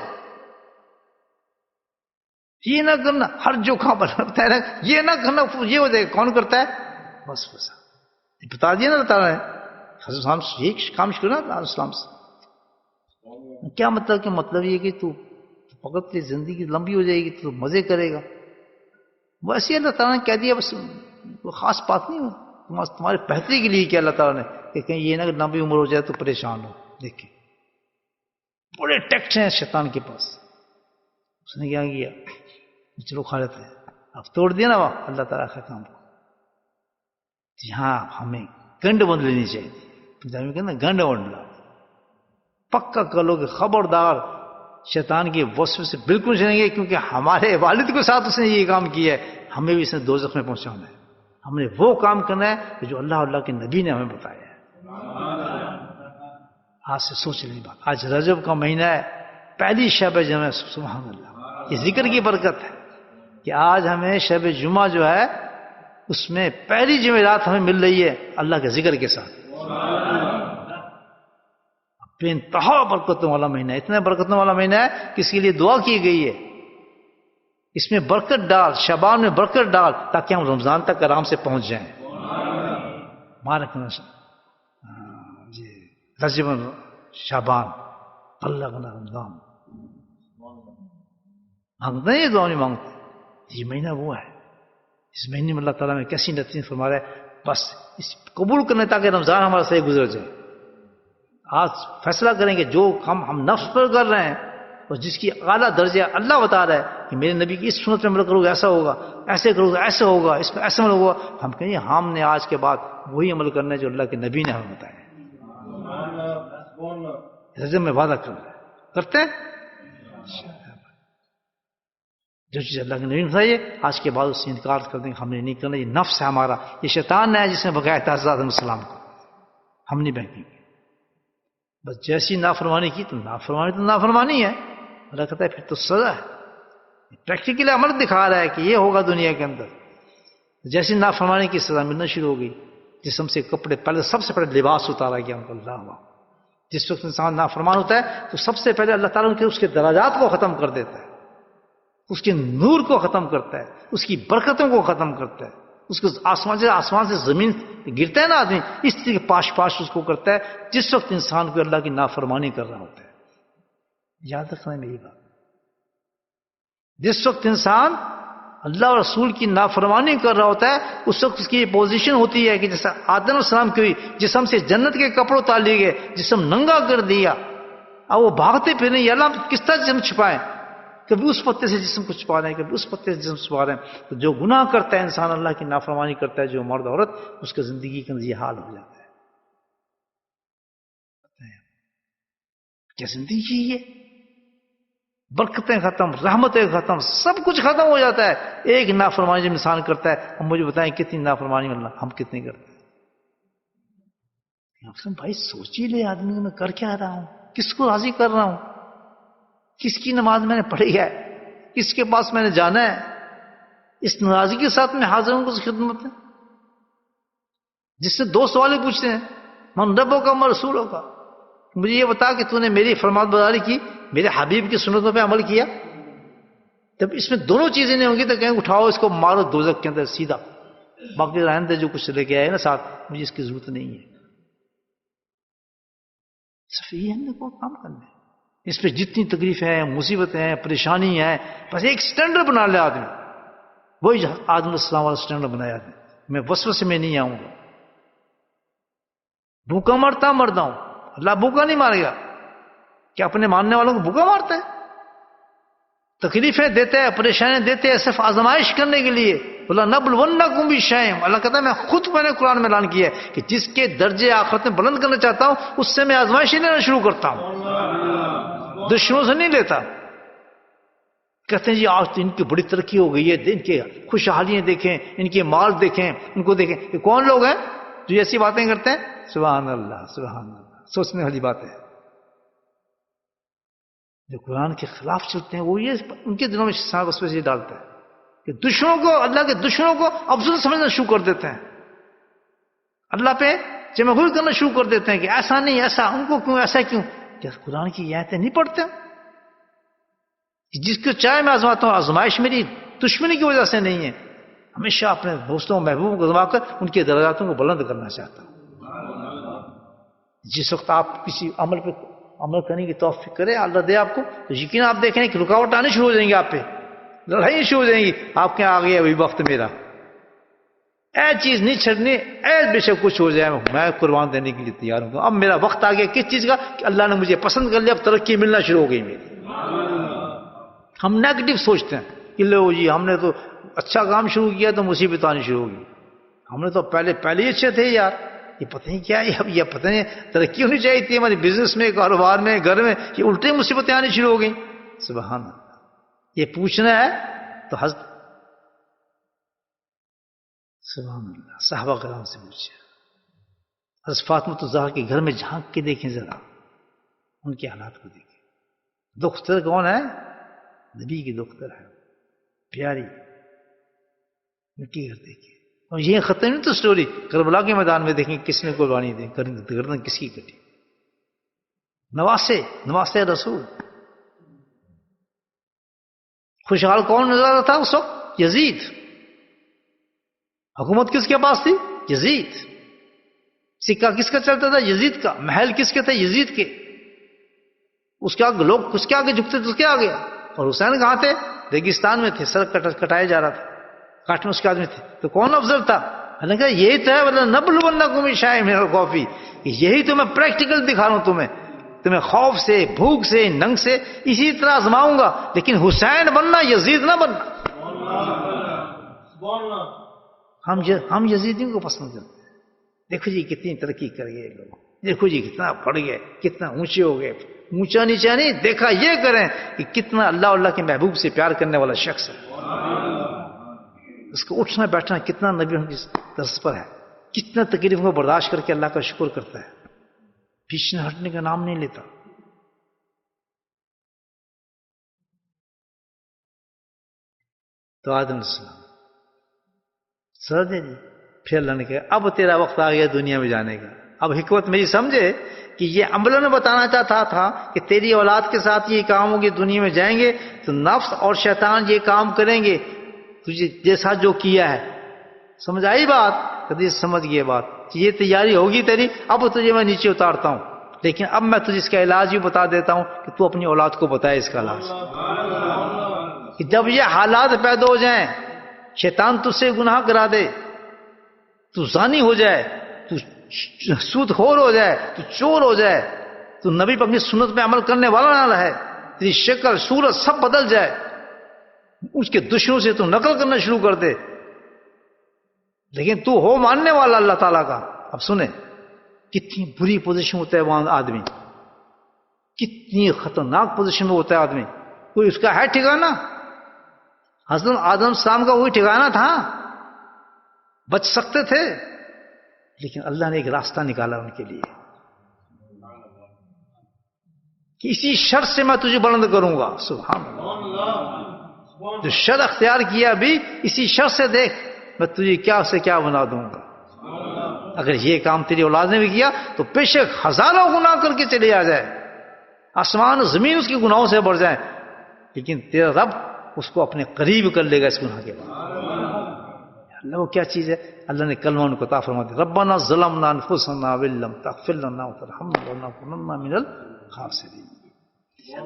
یہ نہ کرنا، ہر جو کھا رکھتا ہے یہ نہ کرنا، یہ ہو جائے گا. کون کرتا ہے؟ بس وسا. بتا دیا نا بتا رہا ہے حضرت صاحب یہ کام شروع نا اسلام سے. کیا مطلب؟ کہ مطلب یہ کہ تو فقط زندگی لمبی ہو جائے گی تو مزے کرے گا. ویسے اللہ تعالیٰ نے کہہ دیا، بس خاص بات نہیں ہو. تمہارے بہتری کے لیے کیا اللہ تعالیٰ نے کہ کہیں یہ نہ لمبی عمر ہو جائے تو پریشان ہو. دیکھیں بڑے ٹیکٹ ہیں شیطان کے پاس. اس نے کیا کیا؟ چلو کھا لیتے ہیں. اب توڑ دیا نا وہ اللہ تعالیٰ کا کام کو. ہاں ہمیں گنڈ بند لینی چاہیے. پنجابی میں کہتے ہیں گنڈ بند لا. پکا کر لو کہ خبردار شیطان کے وصف سے بالکل چلیں گے، کیونکہ ہمارے والد کے ساتھ اس نے یہ کام کیا ہے، ہمیں بھی اس نے دوزخ میں پہنچانا ہے. ہم نے وہ کام کرنا ہے جو اللہ کے نبی نے ہمیں بتایا ہے. آج سے سوچ لیں بات. آج رجب کا مہینہ ہے، پہلی شب جمعہ. سبحان اللہ، یہ ذکر کی برکت ہے کہ آج ہمیں شب جمعہ جو ہے اس میں پہلی جمعرات ہمیں مل رہی ہے اللہ کے ذکر کے ساتھ. بے انتہا برکتوں والا مہینہ ہے. اتنا برکتوں والا مہینہ ہے کہ اس کے لیے دعا کی گئی ہے اس میں برکت ڈال، شعبان میں برکت ڈال تاکہ ہم رمضان تک آرام سے پہنچ جائیں. مارک جی رجب شعبان اللہ کا رمضان مانگتے ہیں، یہ دعا نہیں مانگتے. یہ مہینہ وہ ہے، اس مہینے میں اللہ تعالیٰ میں کیسی نتیجہ فرما رہا ہے. بس اس قبول کرنے تاکہ رمضان ہمارا صحیح گزر جائے. آج فیصلہ کریں کہ جو ہم نفس پر کر رہے ہیں اور جس کی اعلیٰ درجہ اللہ بتا رہا ہے کہ میرے نبی کی اس سنت میں عمل کرو گے ایسا ہوگا، ایسے کرو گے ایسے ہوگا، اس میں ایسا عمل ہوگا. ہم کہیں ہم نے آج کے بعد وہی عمل کرنا ہے جو اللہ کے نبی نے ہمیں بتایا. رجب میں وعدہ کرتے ہیں جو چیز اللہ کے نبی نے بتائی آج کے بعد اس سے انکار کر دیں گے. ہم نے نہیں کرنا. یہ نفس ہے ہمارا، یہ شیطان ہے جس نے بغایا تھا حضرت علیہ السلام کو. ہم نہیں بہکیں گے. بس جیسی نافرمانی کی تو نافرمانی ہے. اللہ کہتا ہے پھر تو سزا ہے. پریکٹیکلی عمل دکھا رہا ہے کہ یہ ہوگا دنیا کے اندر. جیسی نافرمانی کی سزا ملنا شروع ہو گئی، جسم سے کپڑے، پہلے سب سے پہلے لباس اتارا گیا ان کو. اللہ، جس وقت انسان نافرمان ہوتا ہے تو سب سے پہلے اللہ تعالیٰ اس کے درجات کو ختم کر دیتا ہے، اس کے نور کو ختم کرتا ہے، اس کی برکتوں کو ختم کرتا ہے. اس کو آسمان سے زمین گرتا ہے نا آدمی، اس طرح کے پاش پاش اس کو کرتا ہے جس وقت انسان کو اللہ کی نافرمانی کر رہا ہوتا ہے. یاد رکھنا میری بات، جس وقت انسان اللہ اور رسول کی نافرمانی کر رہا ہوتا ہے اس وقت اس کی پوزیشن ہوتی ہے کہ جیسا آدم علیہ السلام کی جسم سے جنت کے کپڑے اتار لیے گئے، جسم ننگا کر دیا، اب وہ بھاگتے پھر نہیں، اللہ کس طرح جسم چھپائیں، کبھی اس پتے سے جسم کو چھپا رہے ہیں، کبھی اس پتے سے جسم چھپا رہے ہیں. تو جو گناہ کرتا ہے انسان، اللہ کی نافرمانی کرتا ہے، جو مرد عورت، اس کا زندگی کا یہ حال ہو جاتا ہے. کیا زندگی ہے، برکتیں ختم، رحمتیں ختم، سب کچھ ختم ہو جاتا ہے ایک نافرمانی جب انسان کرتا ہے. ہم مجھے بتائیں کتنی نافرمانی اللہ ہم کتنی کرتے ہیں. بھائی سوچ ہی لے آدمی، میں کر کیا رہا ہوں، کس کو راضی کر رہا ہوں، کس کی نماز میں نے پڑھی ہے، کس کے پاس میں نے جانا ہے. اس ناراضگی کے ساتھ میں حاضر ہوں اس خدمت میں، جس سے دو سوال پوچھتے ہیں، من ربوں کا، من رسولوں کا. مجھے یہ بتا کہ تو نے میری فرمان برداری کی، میرے حبیب کی سنتوں پہ عمل کیا. جب اس میں دونوں چیزیں نہیں ہوں گی تو کہیں اٹھاؤ اس کو مارو دوزخ کے اندر سیدھا، باقی رہنے دے جو کچھ لے کے آئے نا ساتھ، مجھے اس کی ضرورت نہیں ہے. صرف یہ ہم نے کو کام کرنا ہے. اس پہ جتنی تکلیفیں ہیں، مصیبتیں ہیں، پریشانی ہیں، بس ایک سٹینڈرڈ بنا لے آدمی. وہی آدم علیہ السلام والا سٹینڈرڈ بنایا آدمی، میں وسوسے میں نہیں آؤں گا. بھوکا مرتا مرتا ہوں، اللہ بھوکا نہیں مارے گا. کیا اپنے ماننے والوں کو بھوکا مارتا ہے؟ تکلیفیں دیتے ہیں، پریشانیاں دیتے ہیں صرف آزمائش کرنے کے لیے. بولا نبلونکم بشیء، اللہ کہتا ہے میں نے قرآن میں اعلان کیا ہے کہ جس کے درجے آخرت میں بلند کرنا چاہتا ہوں اس سے میں آزمائش لینا شروع کرتا ہوں، دشمنوں سے نہیں لیتا. کہتے ہیں جی آج تو ان کی بڑی ترقی ہو گئی ہے، ان کے خوشحالیاں دیکھیں، ان کے مال دیکھیں، ان کو دیکھیں. یہ کون لوگ ہیں جو ایسی باتیں کرتے ہیں؟ سبحان اللہ، سبحان اللہ، سوچنے والی بات ہے. جو قرآن کے خلاف چلتے ہیں وہ یہ ان کے دلوں میں اس وجہ ڈالتا ہے کہ دشمنوں کو، اللہ کے دشمنوں کو افضل سمجھنا شروع کر دیتے ہیں، اللہ پہ چمغل کرنا شروع کر دیتے ہیں کہ ایسا نہیں، ایسا، ان کو کیوں، ایسا کیوں. کیا قرآن کی آیتیں نہیں پڑھتے؟ جس کو چاہے میں آزماتا ہوں، آزمائش میری دشمنی کی وجہ سے نہیں ہے، ہمیشہ اپنے دوستوں محبوبوں کو آزما کر ان کے درجاتوں کو بلند کرنا چاہتا ہوں. جس وقت آپ کسی عمل پہ عمل کرنے کی توفیق کرے اللہ دے آپ کو، تو یقین آپ دیکھیں کہ رکاوٹ آنے شروع ہو جائیں گے، آپ پہ لڑائی شروع ہو جائیں گی. آپ کے آگے ابھی وقت میرا، اے چیز نہیں چھڑنی، اے بے شک کچھ ہو جائے میں قربان دینے کے لیے تیار ہوں. اب میرا وقت آ گیا کس چیز کا کہ اللہ نے مجھے پسند کر لیا، اب ترقی ملنا شروع ہو گئی میری. ہم نیگیٹو سوچتے ہیں کہ لو جی ہم نے تو اچھا کام شروع کیا تو مصیبت آنی شروع ہوگی، ہم نے تو پہلے ہی اچھے تھے یار، یہ پتہ نہیں کیا ہے، اب یہ پتہ نہیں ترقی ہونی چاہیے تھی ہمارے بزنس میں، کاروبار میں، گھر میں، یہ الٹی مصیبتیں آنی شروع ہو گئیں. سبحان اللہ. یہ پوچھنا ہے تو حضرت سبحان اللہ صحابہ کرام سے پوچھے، حضرت فاطمہ الزہرا کے گھر میں جھانک کے دیکھیں ذرا، ان کے حالات کو دیکھیں. دختر کون ہے؟ نبی کی دختر ہے، پیاری. مٹی گھر دیکھیں. اور یہ ختم نہیں تو سٹوری، کربلا کے میدان میں دیکھیں کس نے قربانی دی، گردن کس کی کٹی. نواسے رسول. خوشحال کون نظر آتا تھا اس وقت؟ یزید. حکومت کس کے پاس تھی؟ یزید. سکہ کس کا چلتا تھا؟ یزید کا. محل کس کے تھے؟ یزید کے. اس کے آگے لوگ کس کے آگے جھکتے تھے؟ اس کے آگے. اور حسین کہاں تھے؟ ریگستان میں تھے، سر کٹایا جا رہا تھا، کاٹنے اس کے آدمی تھے. تو کون افضل تھا؟ اللہ کہا یہی تو ہے، مطلب نبلونکم بشیء من الخوف، یہی تو میں پریکٹیکل دکھا رہا ہوں تمہیں خوف سے، بھوک سے، ننگ سے اسی طرح آزماؤں گا، لیکن حسین بننا، یزید نہ بننا. ہم یزیدیوں کو پسند کرتے ہیں. دیکھو جی کتنی ترقی کر گئے لوگ، دیکھو جی کتنا بڑھ گئے، کتنا اونچے ہو گئے. اونچا نیچا نہیں دیکھا، یہ کریں کہ کتنا اللہ کے محبوب سے پیار کرنے والا شخص ہے. اس کو اٹھنا بیٹھنا کتنا نبی کی طرز پر ہے، کتنا تکلیف کو برداشت کر کے اللہ کا شکر کرتا ہے، پیچھے ہٹنے کا نام نہیں لیتا. تو آدم علیہ السلام سر دے دی. پھر اللہ نے کہا اب تیرا وقت آ گیا دنیا میں جانے کا. اب حکمت میری سمجھے کہ یہ عملاً بتانا چاہتا تھا کہ تیری اولاد کے ساتھ یہ کام ہوگی, دنیا میں جائیں گے تو نفس اور شیطان یہ کام کریں گے تجھے جیسا جو کیا ہے. سمجھ آئی بات؟ کبھی سمجھ گئے بات, یہ تیاری ہوگی تیری, اب تجھے میں نیچے اتارتا ہوں, لیکن اب میں تجھے اس کا علاج بھی بتا دیتا ہوں کہ تو اپنی اولاد کو بتائے اس کا علاج. کہ جب یہ حالات پیدا ہو جائیں, شیطان تجھ سے گناہ کرا دے, تو زانی ہو جائے, تو سود خور ہو جائے, تو چور ہو جائے, تو نبی پاک کی سنت پہ عمل کرنے والا نہ رہے, تیری شکل صورت سب بدل جائے, اس کے دشمنوں سے تو نقل کرنا شروع کر دے, لیکن تو ہو ماننے والا اللہ تعالیٰ کا. اب سنیں کتنی بری پوزیشن ہوتا ہے وہاں آدمی, کتنی خطرناک پوزیشن میں ہوتا ہے آدمی. کوئی اس کا ہے ٹھکانہ؟ حضرت آدم السلام کا وہی ٹھکانہ تھا, بچ سکتے تھے, لیکن اللہ نے ایک راستہ نکالا ان کے لیے کہ اسی شر سے میں تجھے بلند کروں گا. سبحان اللہ, جو شر اختیار کیا بھی اسی شر سے, دیکھ میں تجھے کیا سے کیا بنا دوں گا. اگر یہ کام تیری اولاد نے بھی کیا تو بے شک ہزاروں گناہ کر کے چلے آ جائے, آسمان و زمین اس کے گناہوں سے بڑھ جائیں, لیکن تیرا رب اس کو اپنے قریب کر لے گا اس گناہ کے بعد. اللہ وہ کیا چیز ہے؟ اللہ نے کلمہ ان کو عطا فرما دیا, ربنا ظلمنا انفسنا وان لم تغفر لنا وترحمنا لنکونن من الخاسرین.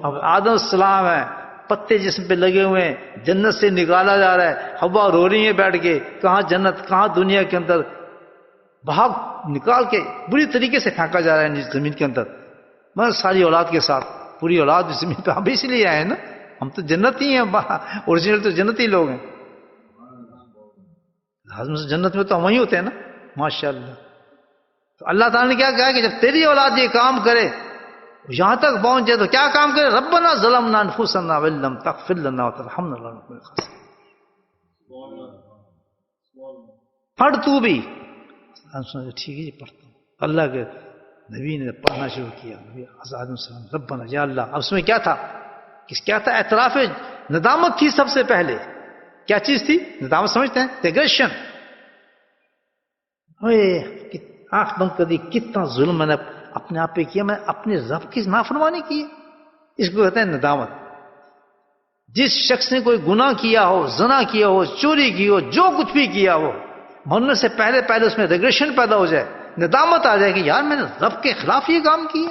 اب آدم السلام ہے, پتے جسم پہ لگے ہوئے ہیں, جنت سے نکالا جا رہا ہے, ہوا رو رہی ہے بیٹھ کے, کہاں جنت کہاں دنیا کے اندر, بھاگ نکال کے بری طریقے سے پھینکا جا رہا ہے زمین کے اندر, مگر ساری اولاد کے ساتھ, پوری اولاد زمین پہ. ہم اس لیے آئے ہیں نا, ہم تو جنتی ہیں, اوریجنل تو جنتی لوگ ہیں. جنت میں تو ہم وہیں ہوتے ہیں نا, ماشاءاللہ. تو اللہ تعالیٰ نے کیا کہا کہ جب تیری اولاد یہ کام کرے, یہاں تک پہنچ جائے, تو کیا کام کرے؟ ربنا ظلمنا انفسنا وان لم تغفر لنا وترحمنا لنکونن من الخاسرین. پڑھ تو بھی. ٹھیک ہے جی پڑھتا ہوں. اللہ کے نبی نے پڑھنا شروع کیا, آدم السلام, ربنا یا اللہ. اب اس میں کیا تھا؟ کیا تھا؟ اعتراف ندامت تھی سب سے پہلے. کیا چیز تھی ندامت؟ سمجھتے ہیں, ریگریشن. آنکھ بند کر دی, کتنا ظلم میں نے اپنے آپ پہ کیا, میں اپنے رب کی نافرمانی کی ہے. اس کو کہتے ہیں ندامت. جس شخص نے کوئی گناہ کیا ہو, زنا کیا ہو, چوری کی ہو, جو کچھ بھی کیا ہو, مرنے سے پہلے پہلے اس میں ریگریشن پیدا ہو جائے, ندامت آ جائے کہ یار میں نے رب کے خلاف یہ کام کیا.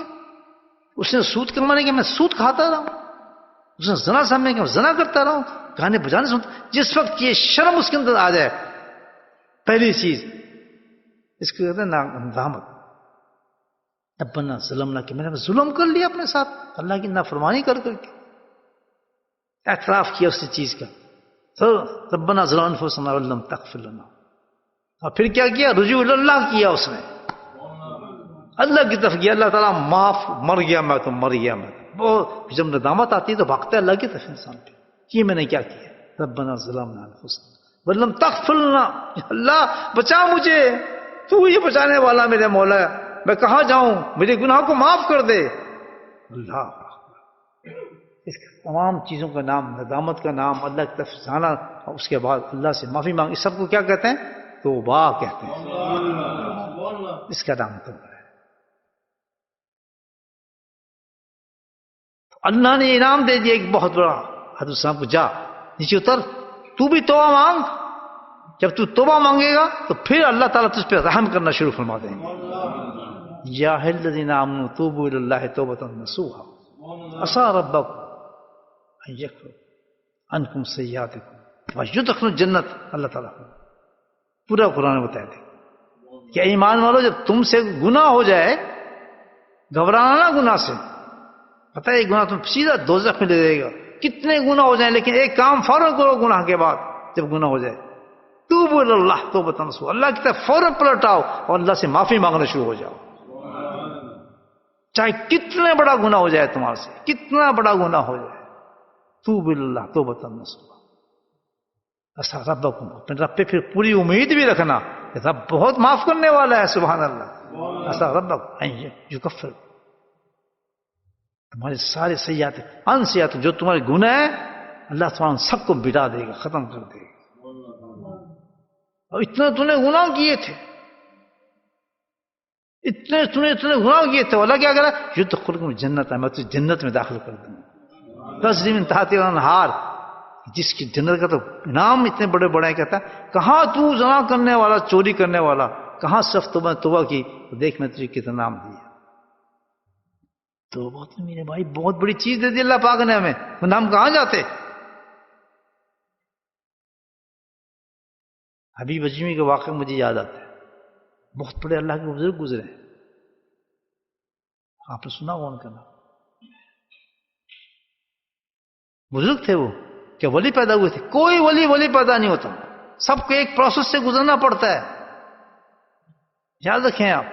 اس نے سود کمانے کے میں سود کھاتا رہا ہوں, اس نے زنا سامنے کے میں زنا کرتا رہا ہوں, گانے بجانے سنتا. جس وقت یہ شرم اس کے اندر آ جائے, پہلی چیز اس کو کہتے ہیں ندامت. ربنا ظلمنا, کہ میں نے ظلم کر لیا اپنے ساتھ, اللہ کی نافرمانی کر کر کے. اعتراف کیا اس چیز کا, تو ربنا ظلمنا انفسنا وان لم تغفر لنا. اور پھر کیا کیا؟ رجوع اللہ کیا اس نے, اللہ کی طرف گیا. اللہ تعالیٰ معاف, مر گیا میں تو مر گیا میں. وہ جب ندامت آتی ہے تو بھاگتا ہے اللہ کی طرف انسان پہ, یہ میں نے کیا کیا. ربنا ظلمنا انفسنا وان لم تغفر لنا, اللہ بچا مجھے, تو یہ بچانے والا میرے مولا, میں کہاں جاؤں, میرے گناہ کو معاف کر دے. اللہ, اس تمام چیزوں کا نام ندامت کا نام, اللہ کی طرف جانا, اور اس کے بعد اللہ سے معافی مانگ, اس سب کو کیا کہتے ہیں؟ توبہ کہتے ہیں. اس کا نام توبہ ہے. اللہ نے انعام دے دیا ایک بہت بڑا. حضرت صاحب کو جا نیچے اتر, تو بھی توبہ مانگ. جب تو توبہ مانگے گا تو پھر اللہ تعالیٰ تجھ پہ رحم کرنا شروع فرما دیں گے. یا الذین آمنوا توبوا الی اللہ توبۃ نصوحا عسیٰ ربکم ان یکفر عنکم سیئاتکم ویدخلکم الجنت. اللہ تعالیٰ پورا قرآن بتایا دے کہ ایمان والو, جب تم سے گناہ ہو جائے, گھبرانا نہ گناہ سے. پتہ ہے گناہ تم سیدھا دوزخ میں لے جائے گا. کتنے گناہ ہو جائیں, لیکن ایک کام فوراً کرو گناہ کے بعد, جب گناہ ہو جائے, توبوا الی اللہ توبۃ نصوحا, اللہ کی طرف فوراً پلٹ آؤ اور اللہ سے معافی مانگنا شروع ہو جاؤ. چاہے کتنے بڑا گناہ ہو جائے تمہارے سے, کتنا بڑا گناہ ہو جائے, توبوا الی اللہ توبۃ نصوحا عسیٰ ربکم. اپنے رب پہ پھر پوری امید بھی رکھنا کہ رب بہت معاف کرنے والا ہے. سبحان اللہ. عسیٰ ربکم ان یکفر, تمہارے سارے سیئات انسیات, جو تمہارے گناہ ہیں اللہ تعالیٰ سب کو بٹا دے گا، ختم کر دے گا. اور اتنے تو نے گناہ کیے تھے، اتنے گناہ کیے تھے، اللہ کیا کرا؟ یہ تو خلق میں جنت ہے، میں تجھے جنت میں داخل کر دوں گا. تجری من تحتہا الانہار، جس کی جنت کا تو نام اتنے بڑے بڑے ہیں. کہتا ہے کہاں تو زنا کرنے والا، چوری کرنے والا، کہاں صرف توبہ کی، دیکھ میں تجھے کتنا نام دیا. تو بہت میرے بھائی بہت بڑی چیز دے دی اللہ پاک نے ہمیں، وہ نام کہاں جاتے؟ حبیب اجمی کے واقعہ مجھے یاد آتا ہے. بہت بڑے اللہ کے بزرگ گزرے ہیں، آپ نے سنا ہوا ان کا نام. بزرگ تھے وہ، کیا ولی پیدا ہوئے تھے؟ کوئی ولی پیدا نہیں ہوتا، سب کو ایک پروسیس سے گزرنا پڑتا ہے. یاد رکھیں آپ،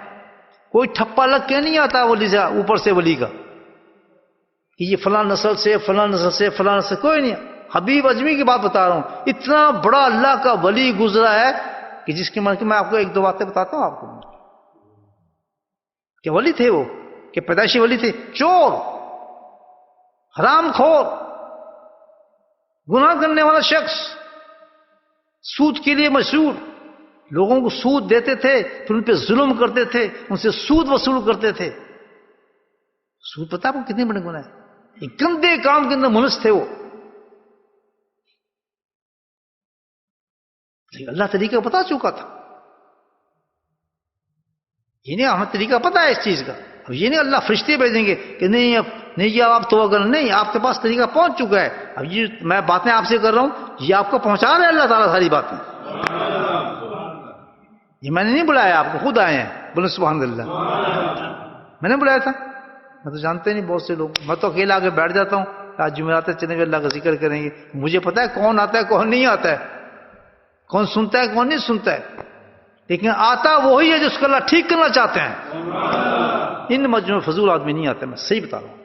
کوئی ٹھپا لگ کے نہیں آتا ولی سے، اوپر سے ولی کا کہ یہ فلاں نسل سے فلاں نسل سے فلاں نسل، کوئی نہیں. حبیب اجمی کی بات بتا رہا ہوں، اتنا بڑا اللہ کا ولی گزرا ہے کہ جس کے من کے میں آپ کو ایک دو باتیں بتاتا ہوں آپ کو. کہ ولی تھے وہ، کہ پیدائشی ولی تھے، چور، حرام خور، گناہ کرنے والا شخص، سود کے لیے مشہور، لوگوں کو سود دیتے تھے، پھر ان پہ ظلم کرتے تھے، ان سے سود وصول کرتے تھے. سود پتہ آپ کو کتنے بڑے گناہ ہیں، ایک گندے کام کے اندر ملوث تھے وہ. لیکن اللہ طریقہ بتا چکا تھا. یہ نہیں ہمیں طریقہ پتا ہے اس چیز کا. اب یہ نہیں اللہ فرشتے بھیجیں گے کہ نہیں اب نہیں یہ آپ توبہ کرنا، نہیں، آپ کے پاس طریقہ پہنچ چکا ہے. اب یہ میں باتیں آپ سے کر رہا ہوں، یہ آپ کو پہنچا رہے ہیں اللہ تعالیٰ ساری باتیں. یہ میں نے نہیں بلایا آپ کو، خود آئے ہیں. بولے سبحان اللہ. میں نے بلایا تھا؟ میں تو جانتے نہیں بہت سے لوگ. میں تو اکیلا آ کے بیٹھ جاتا ہوں، آج جمعرات چلیں گے اللہ کا ذکر کریں گے. مجھے پتا ہے کون آتا ہے کون نہیں آتا ہے، کون سنتا ہے کون نہیں سنتا ہے. لیکن آتا وہی ہے جس کو اللہ ٹھیک کرنا چاہتے ہیں. ان مجموع فضول آدمی نہیں آتے، میں صحیح بتا رہا ہوں.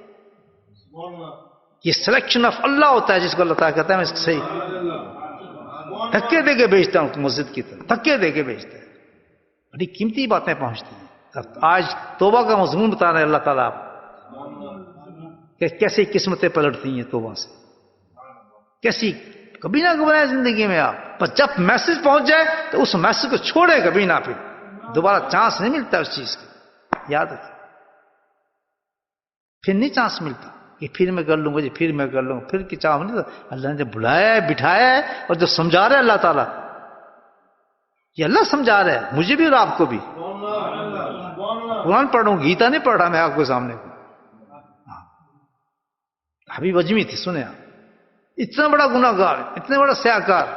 یہ سلیکشن آف اللہ ہوتا ہے جس کو اللہ تعالیٰ کہتا ہے میں اس کو صحیح دھکے دے کے بھیجتا ہوں مسجد کی طرح، دھکے دے کے بھیجتا ہے. بڑی قیمتی باتیں پہنچتی ہیں. آج توبہ کا مضمون بتا رہے ہیں اللہ تعالیٰ آپ کہ کیسی قسمتیں پلٹتی ہیں توبہ سے، کیسی. کبھی نہ گھبرائیں زندگی میں آپ، پر جب میسج پہنچ جائے تو اس میسج کو چھوڑے کبھی نہ، پھر دوبارہ چانس نہیں ملتا اس چیز کا. یاد رکھیں، پھر نہیں چانس ملتا کہ پھر میں کر لوں گا جی، پھر میں کر لوں گا، پھر کی چاہ نہیں. اللہ نے جب بلایا ہے، بٹھایا ہے، اور جو سمجھا رہا ہے اللہ تعالیٰ، یہ اللہ سمجھا رہا ہے مجھے بھی اور آپ کو بھی. قرآن پڑھ رہا ہوں، گیتا نہیں پڑھ رہا میں آپ کے سامنے. حبیب اجمی تھے، سنیں آپ، اتنا بڑا گناہ گار، اتنا بڑا سیاہ کار،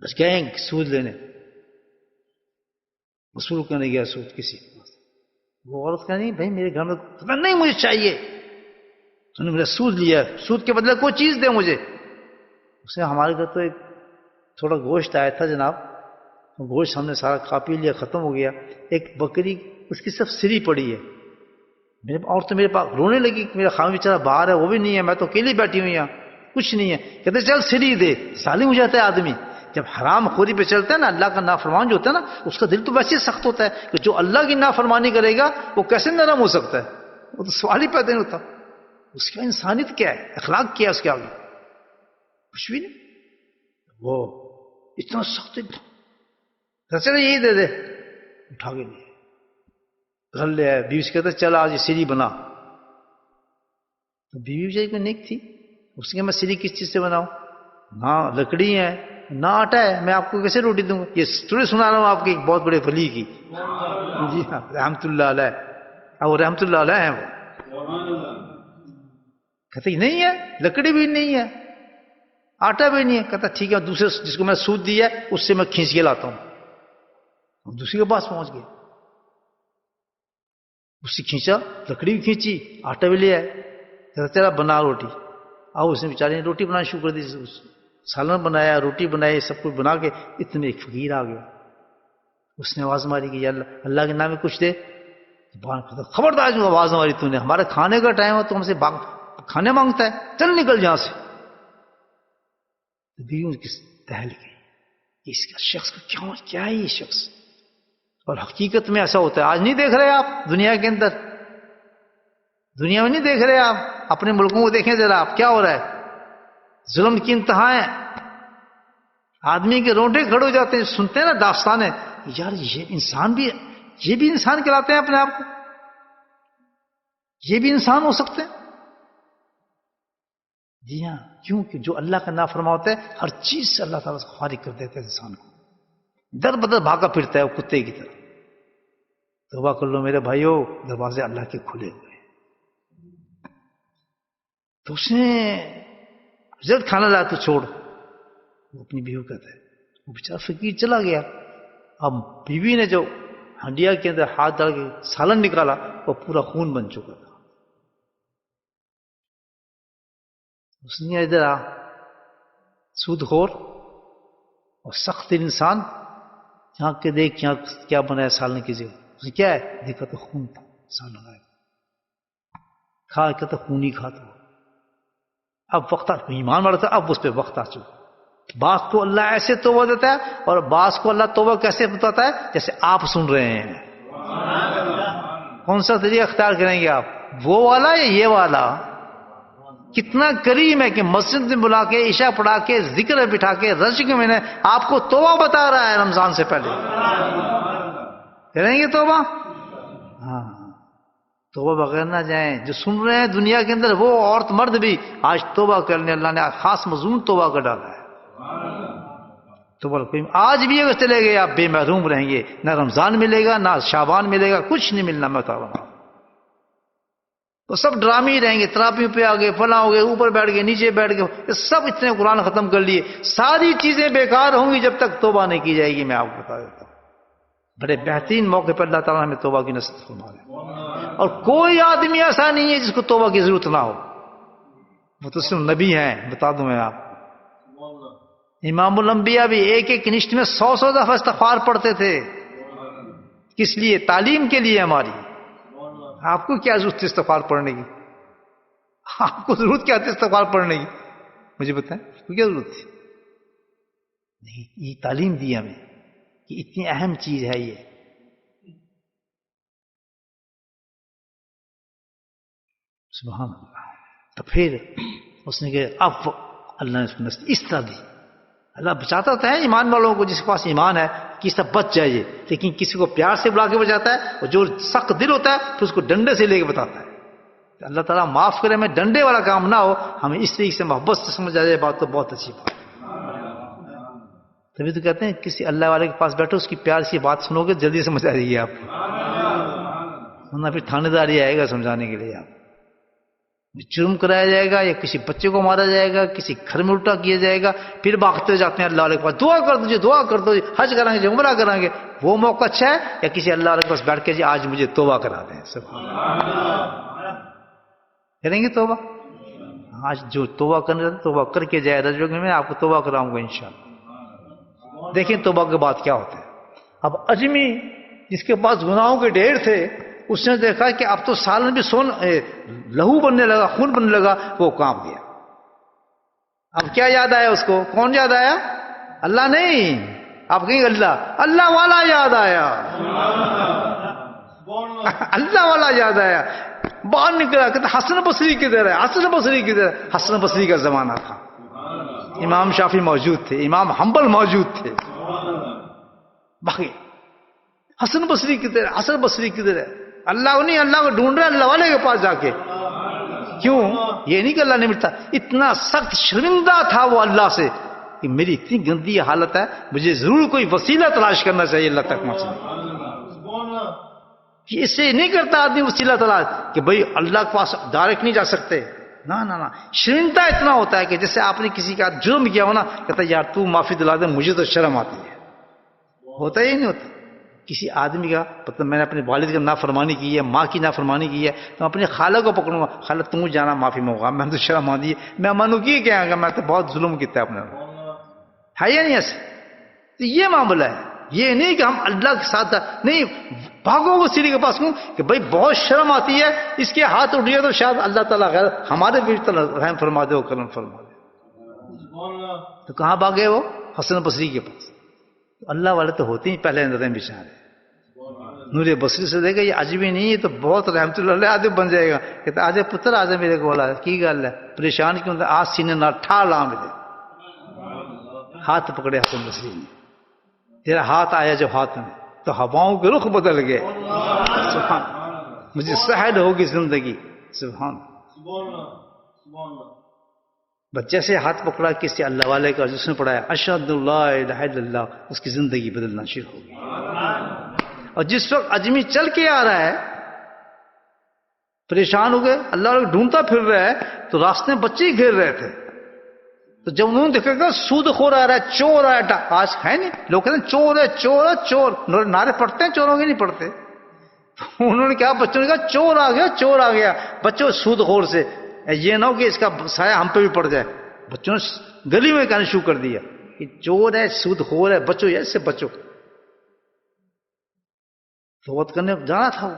بس گئے سود لینے، وصول کرنے گیا سود کسی کے پاس. وہ عورت کہا نہیں بھائی میرے گھر میں نہیں، مجھے چاہیے، تو نے میرا سود لیا، سود کے بدلے کوئی چیز دے مجھے. اس نے ہمارے گھر تو ایک تھوڑا گوشت آیا تھا جناب، گوشت ہم نے سارا کھا پی لیا، ختم ہو گیا. ایک بکری اس کی صرف سری پڑی ہے، اور تو میرے پاس رونے لگی، میرا خام بیچارہ باہر ہے، وہ بھی نہیں ہے، میں تو اکیلی بیٹھی ہوئی یہاں، کچھ نہیں ہے. کہتے چل سری دے. ظالم ہو جاتا ہے آدمی جب حرام خوری پہ چلتا ہے نا. اللہ کا نافرمان جو ہوتا ہے نا، اس کا دل تو ویسے سخت ہوتا ہے کہ جو اللہ کی نافرمانی کرے گا وہ کیسے نرم ہو سکتا ہے؟ وہ تو سوال ہی پیدا نہیں ہوتا. اس کا انسانیت کیا ہے، اخلاق کیا ہے اس کے آگے؟ کچھ بھی نہیں. وہ اتنا سخت چلے یہی دے دے، اٹھا کے لیے گھر لے آئے. بیوی سے کہتے چل آج سیڑھی بنا. تو بیوی بیچاری کو نیک تھی، اس نے کہا میں سیڑھی کس چیز سے بناؤں؟ نہ لکڑی ہے نہ آٹا ہے، میں آپ کو کیسے روٹی دوں گا؟ یہ اسٹوری سنا رہا ہوں آپ کی بہت بڑے ولی کی. جی ہاں، رحمت اللہ علیہ، اور رحمت اللہ علیہ ہیں وہ. کہتے نہیں ہے، لکڑی بھی نہیں ہے، آٹا بھی نہیں ہے. کہتا ٹھیک ہے، دوسرے جس کو میں سود دیا ہے اس سے میں کھینچ کے لاتا ہوں. دوسری کے پاس پہنچ گئے، اس سے کھینچا، لکڑی بھی کھینچی، آٹا بھی لے آئے. کہتا چلا بنا روٹی. آؤ، اس نے بیچارے نے روٹی بنانی شروع کر دی، سالن بنایا، روٹی بنائی، سب کچھ بنا کے. اتنے ایک فقیر آ گیا، اس نے آواز ماری کہ یا اللہ کے نام میں کچھ دے. خبردار جو آواز ماری تو نے، ہمارے کھانے کا ٹائم ہے تو ہم سے کھانے مانگتا ہے، چل نکل یہاں سے. بیوی کس دہل گئی، اس کا شخص کا کیا ہے یہ شخص؟ اور حقیقت میں ایسا ہوتا ہے. آج نہیں دیکھ رہے آپ دنیا کے اندر، دنیا میں نہیں دیکھ رہے آپ اپنے ملکوں کو دیکھیں ذرا، آپ کیا ہو رہا ہے، ظلم کی انتہائیں، آدمی کے رونٹے کھڑے ہو جاتے ہیں، سنتے ہیں نا داستانیں، یار یہ انسان بھی، یہ بھی انسان کہلاتے ہیں اپنے آپ کو، یہ بھی انسان ہو سکتے ہیں؟ جی ہاں، کیونکہ جو اللہ کا نافرما ہوتا ہے ہر چیز سے اللہ تعالیٰ سے فارغ کر دیتا ہے انسان کو، در بدر بھاگا پھرتا ہے وہ کتے کی طرح۔ توبہ کر لو میرے بھائیو، دروازے اللہ کے کھلے ہوئے ہیں۔ تو اس نے رزلٹ کھانا لایا تو چھوڑ، وہ اپنی بیوی کہتا ہے، وہ بیچارہ فقیر چلا گیا۔ اب بیوی نے جو ہنڈیا کے اندر ہاتھ ڈال کے سالن نکالا وہ پورا خون بن چکا تھا۔ اس نے ادھر آ، سود خور اور سخت انسان، یہاں کے دیکھ یہاں کیا بنا ہے سالن کی جگہ، اس نے کیا ہے دیکھا تو خون تھا، سالن آیا کھا کے تو خون ہی کھاتا۔ اب وقت ایمان والا تھا، اب اس پہ وقت آ چکا۔ بعض کو اللہ ایسے توبہ دیتا ہے اور بعض کو اللہ توبہ کیسے بتاتا ہے، جیسے آپ سن رہے ہیں۔ کون سا طریقہ اختیار کریں گے آپ، وہ والا یا یہ والا؟ کتنا کریم ہے کہ مسجد میں بلا کے عشاء پڑھا کے ذکر بٹھا کے رجب کے مہینے آپ کو توبہ بتا رہا ہے رمضان سے پہلے۔ کریں گے توبہ؟ ہاں، توبہ بغیر نہ جائیں۔ جو سن رہے ہیں دنیا کے اندر وہ عورت مرد بھی آج توبہ کرنے اللہ نے خاص مضمون توبہ کا ڈالا ہے۔ توبہ آج بھی اگر چلے گئے آپ بے محروم رہیں گے، نہ رمضان ملے گا نہ شعبان ملے گا، کچھ نہیں ملنا، میں بتا رہا ہوں۔ وہ سب ڈرامے ہی رہیں گے، تراپی پہ آ گئے، فلاں ہو گئے، اوپر بیٹھ گئے، نیچے بیٹھ گئے، یہ سب اتنے قرآن ختم کر لیے، ساری چیزیں بیکار ہوں گی جب تک توبہ نہیں کی جائے گی۔ میں آپ کو بتا دیتا ہوں، بڑے بہترین موقع پر اللہ تعالیٰ ہمیں توبہ کی نصیحت فرما رہے ہیں، اور کوئی آدمی ایسا نہیں ہے جس کو توبہ کی ضرورت نہ ہو، وہ تو صرف نبی ہیں۔ بتا دوں میں آپ کو، امام الانبیاء بھی ایک ایک نشت میں 100 دفعہ استغفار پڑھتے تھے۔ کس لیے؟ تعلیم کے لیے ہماری۔ آپ کو کیا ضرورت تھی استغفار پڑھنے کی؟ آپ کو ضرورت کیا تھی استغفار پڑھنے کی؟ مجھے بتائیں، آپ کو کیا ضرورت تھی؟ نہیں، یہ تعلیم دی ہمیں کہ اتنی اہم چیز ہے یہ۔ سبحان اللہ۔ تو پھر اس نے کہ اب اللہ نے اس طرح دی، اللہ بچاتا تو ہے ایمان والوں کو، جس کے پاس ایمان ہے کہ اس طرح بچ جائے، لیکن کسی کو پیار سے بلا کے بچاتا ہے، اور جو سخت دل ہوتا ہے پھر اس کو ڈنڈے سے لے کے بتاتا ہے۔ اللہ تعالیٰ معاف کرے، میں ڈنڈے والا کام نہ ہو، ہمیں اس طریقے سے محبت سے سمجھ آ جائے بات، تو بہت اچھی بات ہے۔ تبھی تو کہتے ہیں کسی اللہ والے کے پاس بیٹھو، اس کی پیار سے بات سنو گے جلدی سمجھ آ جائے گی آپ کو، ورنہ پھر تھانے داری آئے گا سمجھانے کے لیے۔ آپ جرم کرایا جائے گا یا کسی بچے کو مارا جائے گا، کسی گھر میں الٹا کیا جائے گا، پھر بھاگتے جاتے ہیں اللہ والے کے پاس، دعا کر دیجیے، دعا کر دو، حج کریں گے، عمرہ کریں گے۔ وہ موقع اچھا ہے یا کسی اللہ والے کے پاس بیٹھ کے جی آج مجھے توبہ کرا دیں؟ سبحان اللہ، کریں گے توبہ؟ آج جو توبہ کرنے رہے توبہ کر کے جائے، رجب میں آپ کو توبہ کراؤں گا انشاءاللہ۔ دیکھیں توبہ کے بعد کیا ہوتا ہے۔ اب اجمی جس کے پاس گناہوں کے ڈھیر تھے، اس نے دیکھا کہ اب تو سالن بھی لہو بننے لگا، خون بننے لگا، وہ کانپ گیا۔ اب کیا یاد آیا اس کو؟ کون یاد آیا؟ اللہ نہیں، آپ کہیں اللہ والا یاد آیا، اللہ والا یاد آیا۔ باہر نکلا، کہتے حسن بصری کدھر ہے، حسن بصری کدھر ہے؟ حسن بصری کا زمانہ تھا، امام شافعی موجود تھے، امام حنبل موجود تھے، باقی حسن بصری کدھر ہے، حسن بصری کدھر ہے؟ اللہ نہیں، اللہ کو ڈھونڈ رہے اللہ والے کے پاس جا کے۔ کیوں؟ یہ نہیں کہ اللہ نہیں ملتا، اتنا سخت شرمندہ تھا وہ اللہ سے کہ میری اتنی گندی حالت ہے، مجھے ضرور کوئی وسیلہ تلاش کرنا چاہیے اللہ تک پہنچنے۔ اس سے نہیں کرتا آدمی وسیلہ تلاش کہ بھئی اللہ کے پاس ڈائریکٹ نہیں جا سکتے، نہ نہ نہ، شرمندہ اتنا ہوتا ہے کہ جیسے آپ نے کسی کا جرم کیا ہو نا، کہتا ہے یار تو معافی دلا دے، مجھے تو شرم آتی ہے۔ ہوتا ہی نہیں ہوتا۔ کسی آدمی کا مطلب میں نے اپنے والد کی نافرمانی کی ہے، ماں کی نافرمانی کی ہے، تو میں اپنے خالہ کو پکڑوں گا، خالہ تم جانا معافی مانگا، میں تو شرم آتی ہے، میں مانوں کی کیا گا، میں تو بہت ظلم کیتا ہے اپنے ہے یا نہیں ایسے؟ تو یہ معاملہ ہے، یہ نہیں کہ ہم اللہ کے ساتھ نہیں بھاگو وسیلے کے پاس ہوں کہ بھائی بہت شرم آتی ہے، اس کے ہاتھ اٹھ گیا تو شاید اللہ تعالیٰ غیر ہمارے بھی رحم فرما دے اور کرم فرما دے۔ تو کہاں بھاگے وہ؟ حسن بصری کے پاس۔ اللہ والے تو ہوتے ہی پہلے نظریں بچھا رہے، نور بصری سے دیکھا یہ عجیبی نہیں ہے تو بہت رحمت اللہ علیہ آدمی بن جائے گا. کہتا آج پتر آج میرے کو بولا کی گل ہے پریشان کیوں تھا آج سینے نہ ٹھا لا ملے ہاتھ پکڑے حسن بصری نے تیرا ہاتھ آیا جو ہاتھ میں تو ہواؤں کے رخ بدل گئے. سبحان مجھے سہل ہوگی زندگی. سبحان بچے سے ہاتھ پکڑا کسی اللہ والے کا جس نے پڑھایا اشہد اللہ الہ الا اللہ اس کی زندگی بدلنا شروع ہوگی. اور جس وقت اجمی چل کے آ رہا ہے پریشان ہو گئے اللہ ڈھونڈتا پھر رہا ہے تو راستے میں بچے ہی گھیر رہے تھے تو جب انہوں نے دیکھا کہ سود خور آ رہا ہے چور آ رہا ہے آج ہے نہیں لوگ کہتے ہیں چور ہے چور ہے چور نعرے پڑھتے ہیں چوروں کے نہیں پڑھتے. تو انہوں نے کہا بچوں نے کہا چور آ گیا چور آ گیا بچوں سود خور سے یہ نہ ہو کہ اس کا سایہ ہم پہ بھی پڑ جائے. بچوں نے گلی میں کہنا شروع کر دیا کہ چور ہے سود خور ہے بچوں ایسے بچوں توبت کرنے جانا تھا وہ.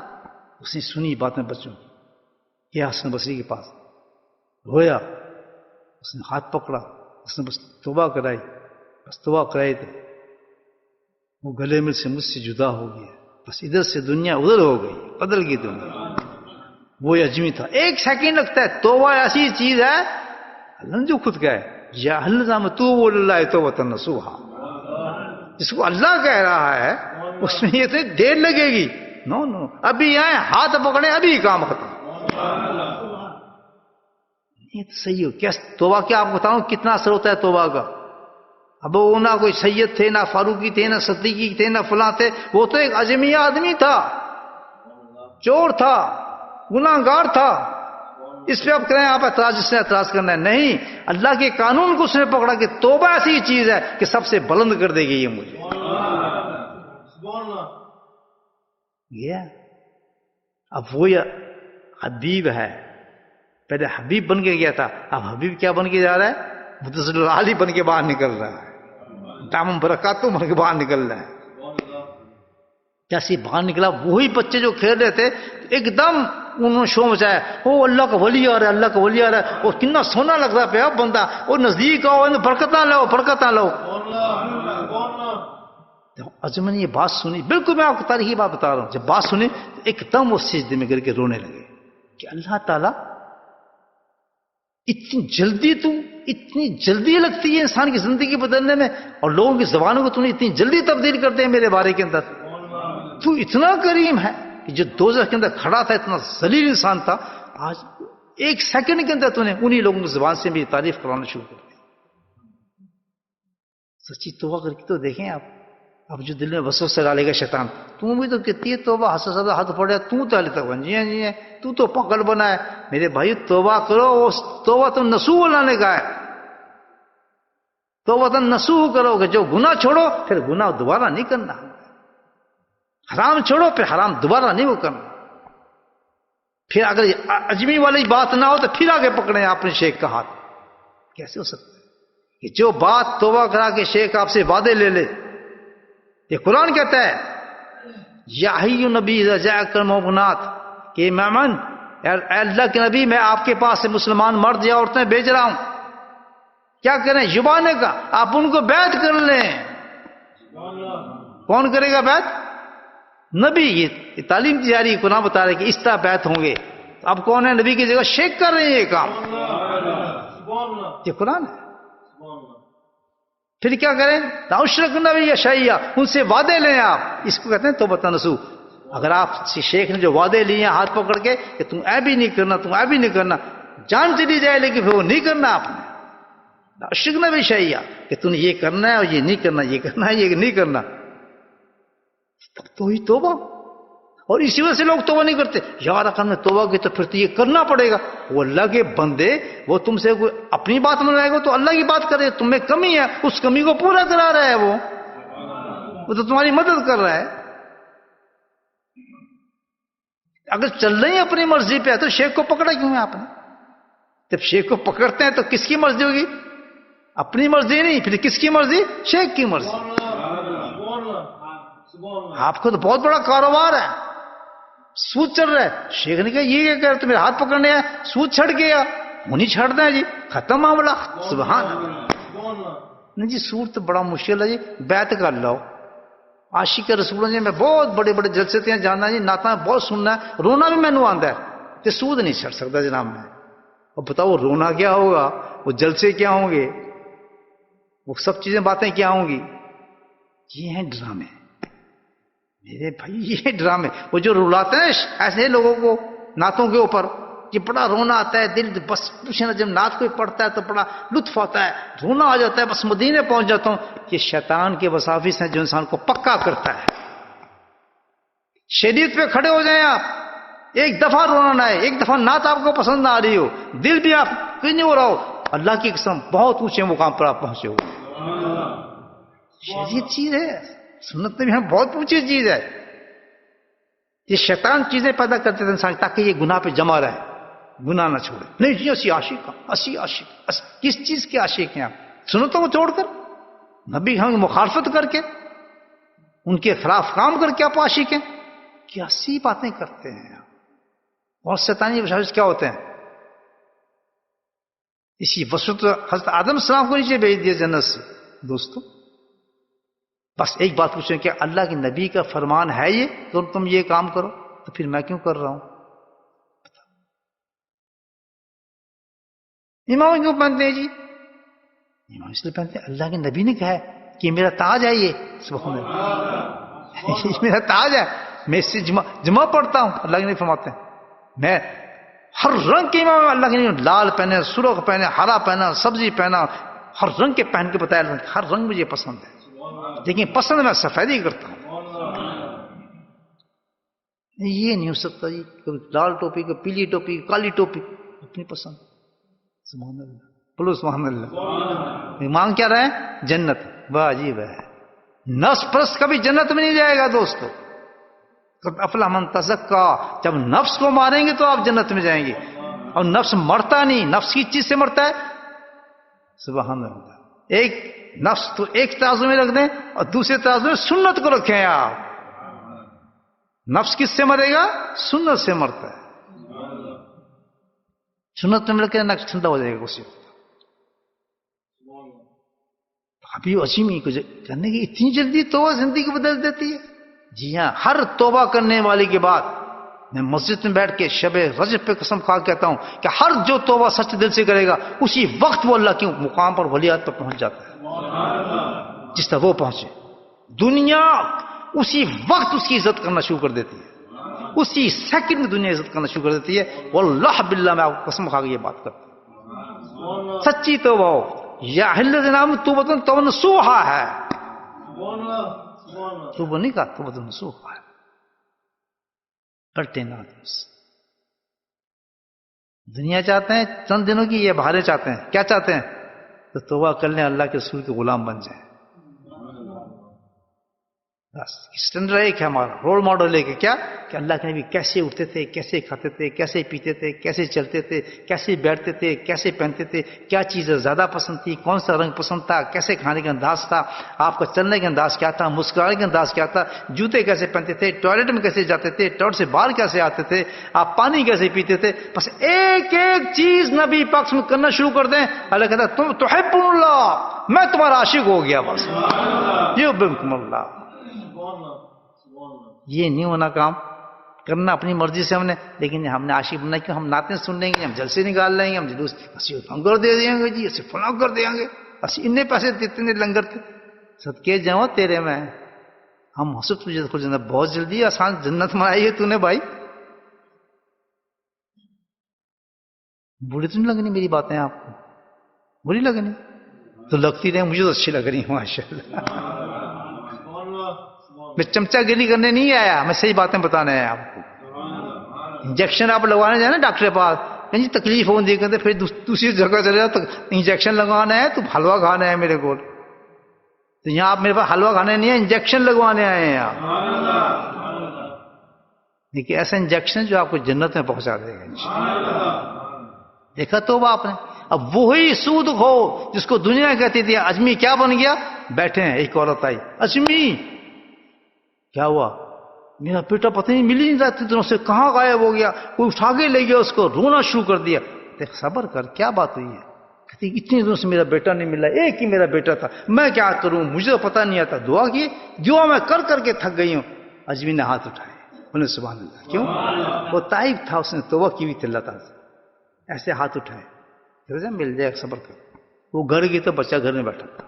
اس نے سنی باتیں بچوں کی یہ حسن بصری کے پاس رویا اس نے ہاتھ پکڑا اس نے بس توبہ کرائی بس توبہ کرائی تو وہ گلے میں سے مجھ سے جدا ہو گیا بس ادھر سے دنیا ادھر ہو گئی بدل گئی دنیا. وہ اجمی تھا ایک سیکنڈ لگتا ہے. توبہ ایسی چیز ہے اللہ نے جو خود کہا ہے یا اللہ توبوا اللہ توبۃ نصوحا جس کو اللہ کہہ رہا ہے اس میں یہ تو دیر لگے گی. نو نو ابھی آئے ہاتھ پکڑے ابھی کام ختم. یہ تو صحیح ہو کیا توبہ کیا آپ بتاؤں کتنا اثر ہوتا ہے توبہ کا. اب وہ نہ کوئی سید تھے نہ فاروقی تھے نہ صدیقی تھے نہ فلاں تھے وہ تو ایک اجمی آدمی تھا چور تھا گناہ گار تھا. اس پہ آپ کریں آپ اعتراض جس نے اعتراض کرنا ہے نہیں اللہ کے قانون کو اس نے پکڑا کہ توبہ ایسی چیز ہے کہ سب سے بلند کر دے گی یہ مجھے. اب وہ حبیب ہے پہلے حبیب بن کے گیا تھا اب حبیب کیا بن کے جا رہا ہے متصل العالی بن کے باہر نکل رہا ہے دامن برکاتوں بن کے باہر نکل رہا ہے. جیسے باہر نکلا وہی بچے جو کھیل رہے تھے ایک دم انہوں نے شور مچایا وہ اللہ کا ولی آ رہا ہے اللہ کا ولی آ رہا ہے. اور کتنا سونا لگ رہا ہے پہ بندہ وہ نزدیک آؤ برکتاں لو برکتاں لو. اجمن یہ بات سنی بالکل میں آپ کو تاریخی بات بتا رہا ہوں جب بات سنی ایک دم وہ سجدے میں گر کے رونے لگے کہ اللہ تعالیٰ اتنی جلدی لگتی ہے انسان کی زندگی بدلنے میں اور لوگوں کی زبانوں کو تو نے اتنی جلدی تبدیل کرتے ہیں میرے بارے کے اندر. تو اتنا کریم ہے کہ جو دوزخ کے اندر کھڑا تھا اتنا ذلیل انسان تھا آج ایک سیکنڈ کے اندر تو نے انہی لوگوں کی زبان سے میری تعریف کرانا شروع کر دیا. سچی توبہ کر کے تو دیکھیں آپ اب جو دل میں وسوسہ ڈالے گا شیطان تم بھی تو کہتی ہے توبہ حسد ہاتھ پڑے تو تعالی تک بن جی ہیں تو تو پکڑ بنا ہے. میرے بھائی توبہ کرو توبہ تو نسوح اللہ نے کہا ہے توبہ تو نسوح کرو گے جو گناہ چھوڑو پھر گناہ دوبارہ نہیں کرنا حرام چھوڑو پھر حرام دوبارہ نہیں وہ کرنا. پھر اگر اجمی والی بات نہ ہو تو پھر آگے پکڑیں اپنے شیخ کا ہاتھ. کیسے ہو سکتا ہے کہ جو بات توبہ کرا کے شیخ آپ سے وعدے لے لے. یہ قرآن کہتا ہے یا حی نبی اذا جاءک المؤمنات کہ مہمان اے اللہ کے نبی میں آپ کے پاس سے مسلمان مرد یا عورتیں بھیج رہا ہوں کیا کریں یبانے کا آپ ان کو بیعت کر لیں. کون کرے گا بیعت؟ نبی. یہ تعلیم دی جا رہی قرآن بتا رہے کہ اس طرح بیعت ہوں گے. اب کون ہے نبی کی جگہ شیخ کر رہے ہیں یہ کام. یہ قرآن ہے. پھر کیا کریں لا اشرک نبی یا شیعہ ان سے وعدے لیں آپ. اس کو کہتے ہیں توبہ نصوح. اگر آپ شیخ نے جو وعدے لیے ہیں ہاتھ پکڑ کے کہ تم اے بھی نہیں کرنا تم اے بھی نہیں کرنا جان چلی جائے لیکن پھر وہ نہیں کرنا آپ نے لا اشرک نبی شیعہ کہ تم نے یہ کرنا ہے اور یہ نہیں کرنا یہ کرنا ہے یہ نہیں کرنا تب تو ہی توبہ. اور اسی وجہ سے لوگ توبہ نہیں کرتے یار اگر میں توبہ کی تو پھر تو یہ کرنا پڑے گا. وہ اللہ کے بندے وہ تم سے کوئی اپنی بات منوائے گا تو اللہ کی بات کرے تم میں کمی ہے اس کمی کو پورا کرا رہا ہے وہ تو تمہاری مدد کر رہا ہے. اگر چل رہے ہیں اپنی مرضی پہ تو شیخ کو پکڑا کیوں ہے آپ نے؟ جب شیخ کو پکڑتے ہیں تو کس کی مرضی ہوگی؟ اپنی مرضی نہیں پھر کس کی مرضی؟ شیخ کی مرضی. آپ کو تو بہت بڑا کاروبار ہے سود چل رہا ہے شیخ نے کہا یہ کیا کر تمہیں ہاتھ پکڑنے ہیں سود چھڑ گیا وہ نہیں چھڑ دیں جی ختم معاملہ. سبحان اللہ. نہیں جی سود تو بڑا مشکل ہے جی بیعت کر لو عاشق رسول جی میں بہت بڑے بڑے جلسے تے جانا جی، نعتاں بہت سننا ہے، رونا بھی مینوں آندا ہے تے سود نہیں چھڑ سکتا جناب میں. اب بتاؤ رونا کیا ہوگا، وہ جلسے کیا ہوں گے، وہ سب چیزیں باتیں کیا ہوں گی. یہ ہیں ڈرامے میرے بھائی، یہ ڈرامے. وہ جو رلاتے ہیں ایسے لوگوں کو نعتوں کے اوپر کہ بڑا رونا آتا ہے، دل بس پوچھنا، جب نعت کوئی پڑھتا ہے تو بڑا لطف آتا ہے، رونا آ جاتا ہے، بس مدینے پہنچ جاتا ہوں. یہ شیطان کے وساوس ہیں جو انسان کو پکا کرتا ہے. شریعت پہ کھڑے ہو جائیں آپ، ایک دفعہ رونا نہ ہے، ایک دفعہ نعت آپ کو پسند نہ آ رہی ہو، دل بھی آپ کوئی نہیں ہو رہا ہو، اللہ کی قسم بہت اونچے مقام پر آپ پہنچے ہو. شریعت چیز ہے، سنت میں بہت اونچی چیز ہے. یہ شیطان چیزیں پیدا کرتے تھے انسان تاکہ یہ گناہ پہ جمع رہے، گناہ نہ چھوڑے. نہیں جی اسی عاشق، اسی عاشق، کس چیز کے عاشق ہیں آپ؟ سنتوں کو چھوڑ کر، نبی ہم مخالفت کر کے، ان کے خلاف کام کر کے آپ عاشق ہیں؟ کیسی باتیں کرتے ہیں آپ. اور شیطانی وساوس کیا ہوتے ہیں؟ اسی وسوسہ حضرت آدم السلام کو نیچے بھیج دیا جنت سے. دوستو بس ایک بات پوچھیں کہ اللہ کے نبی کا فرمان ہے یہ تو تم یہ کام کرو، تو پھر میں کیوں کر رہا ہوں؟ امام کیوں پہنتے ہیں جی؟ امام اس لیے پہنتے ہیں اللہ کے نبی نے کہا ہے کہ میرا تاج ہے یہ، سبحان اللہ، یہ میرا تاج ہے، میں اس سے جمعہ پڑھتا ہوں. اللہ کے نبی فرماتے ہیں میں ہر رنگ کے امام اللہ کے نبی، لال پہنے، سرخ پہنے، ہرا پہنا، سبزی پہنا، ہر رنگ کے پہن کے بتایا، ہر رنگ مجھے پسند ہے، لیکن پسند میں سفیدی کرتا ہوں. یہ نہیں ہو سکتا جی، کبھی لال ٹوپی، کبھی پیلی ٹوپی، کالی ٹوپی، اپنی پسند. سبحان اللہ، بولو سبحان اللہ. مانگ کیا رہے ہیں؟ جنت. واہ جی واہ. نفس پرست کبھی جنت میں نہیں جائے گا دوستو. افلا من تزکا، جب نفس کو ماریں گے تو آپ جنت میں جائیں گے. اور نفس مرتا نہیں، نفس کی چیز سے مرتا ہے. سبحان اللہ. ایک نفس تو ایک ترازو میں رکھ دیں اور دوسرے ترازو میں سنت کو رکھیں آپ. نفس کس سے مرے گا؟ سنت سے مرتا ہے. سنت میں مل کے نفس ٹھنڈا ہو جائے گا اسی وقت. ابھی عظیمی کو کرنے کی اتنی جلدی توبہ زندگی بدل دیتی ہے. جی ہاں، ہر توبہ کرنے والے کے بعد میں مسجد میں بیٹھ کے شب رجب پہ قسم کھا کہتا ہوں کہ ہر جو توبہ سچ دل سے کرے گا اسی وقت وہ اللہ کے مقام پر ولیات پر پہنچ جاتا ہے، جس طرح وہ پہنچے. دنیا اسی وقت اس کی عزت کرنا شروع کر دیتی ہے، اسی سیکنڈ میں دنیا عزت کرنا شروع کر دیتی ہے. واللہ باللہ میں آپ کو قسم کھا کے یہ بات کرتا ہوں. سچی توبہ ہو یا حلت نام توبۃ نصوحا ہے، توبہ نہیں کہا، توبۃ نصوحا ہے. کرتے نہ دنیا چاہتے ہیں چند دنوں کی، یہ بہاریں چاہتے ہیں. کیا چاہتے ہیں؟ تو توبہ کر لیں، اللہ کے رسول کے غلام بن جائیں. بس اسٹینڈرڈ ایک ہے ہمارا، رول ماڈل ایک ہے. کیا کہ اللہ کے نبی کیسے اٹھتے تھے، کیسے کھاتے تھے، کیسے پیتے تھے، کیسے چلتے تھے، کیسے بیٹھتے تھے، کیسے پہنتے تھے، کیا چیزیں زیادہ پسند تھی، کون سا رنگ پسند تھا، کیسے کھانے کا انداز تھا، آپ کا چلنے کا انداز کیا تھا، مسکرانے کا انداز کیا تھا، جوتے کیسے پہنتے تھے، ٹوائلٹ میں کیسے جاتے تھے، ٹوائلٹ سے باہر کیسے آتے تھے، آپ پانی کیسے پیتے تھے. بس ایک ایک چیز نبی پاک میں کرنا شروع کر دیں. اللہ کہتا ہے تم تحب اللہ، میں تمہارا عاشق ہو گیا. بس یحببکم اللہ. یہ نہیں ہونا کام کرنا اپنی مرضی سے ہم نے، لیکن ہم نے عاشق بننا کیوں؟ ہم نعتیں سن لیں گے، ہم جلسے نکال لیں گے، ہم جلوس اسی لنگر دے دیں گے جی، اسی فلاں کر دیں گے، اسی اتنے پیسے دیتے ہیں لنگر کے. صدقے جاؤں تیرے میں، ہم حسد تجھے کھل جانا بہت جلدی آسان جنت میں آئی ہے تو نے بھائی. بری تو نہیں لگنی میری باتیں آپ کو؟ بری لگنی تو لگتی رہے، مجھے تو اچھی لگ رہی ہیں ماشاء اللہ. میں چمچہ گیری کرنے نہیں آیا، میں صحیح باتیں بتانے آیا آپ کو. انجیکشن آپ لگوانے جائیں نا ڈاکٹر کے پاس، جی تکلیف ہو دی کہتے، پھر دوسری جگہ چلے جاؤ تو انجیکشن لگوانا ہے، تو حلوہ کھانا ہے میرے کو. تو یہاں آپ میرے پاس حلوہ کھانے نہیں ہے، انجیکشن لگوانے آئے ہیں آپ. دیکھیے ایسا انجیکشن جو آپ کو جنت میں پہنچا دے گا. دیکھا تو آپ نے. اب وہی سود ہو جس کو دنیا کہتی تھی اجمی، کیا بن گیا؟ بیٹھے ہیں، ایک عورت آئی، اجمی کیا ہوا؟ میرا بیٹا پتہ نہیں مل ہی نہیں رہتی دنوں سے، کہاں غائب ہو گیا؟ کوئی اٹھا کے لے گیا اس کو، رونا شروع کر دیا. دیکھ صبر کر، کیا بات ہوئی ہے؟ کہتی اتنی دنوں سے میرا بیٹا نہیں ملا، ایک ہی میرا بیٹا تھا، میں کیا کروں، مجھے تو پتہ نہیں آتا، دعا کی، دعا میں کر کر کے تھک گئی ہوں. اجمی نے ہاتھ اٹھائے، انہیں سبحان اللہ. کیوں؟ وہ طائف تھا، اس نے توبہ کی ہوئی تھی اللہ تعالیٰ سے. ایسے ہاتھ اٹھائے، مل جائے، صبر کر. وہ گھر گئی تو بچہ گھر میں بیٹھا تھا.